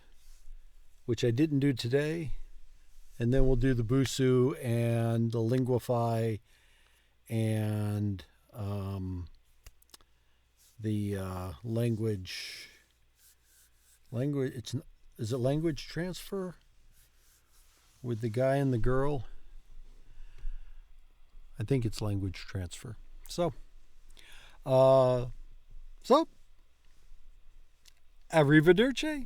which I didn't do today. And then we'll do the Busu and the Linguify and the language. Is it language transfer with the guy and the girl? I think it's language transfer. So, arrivederci.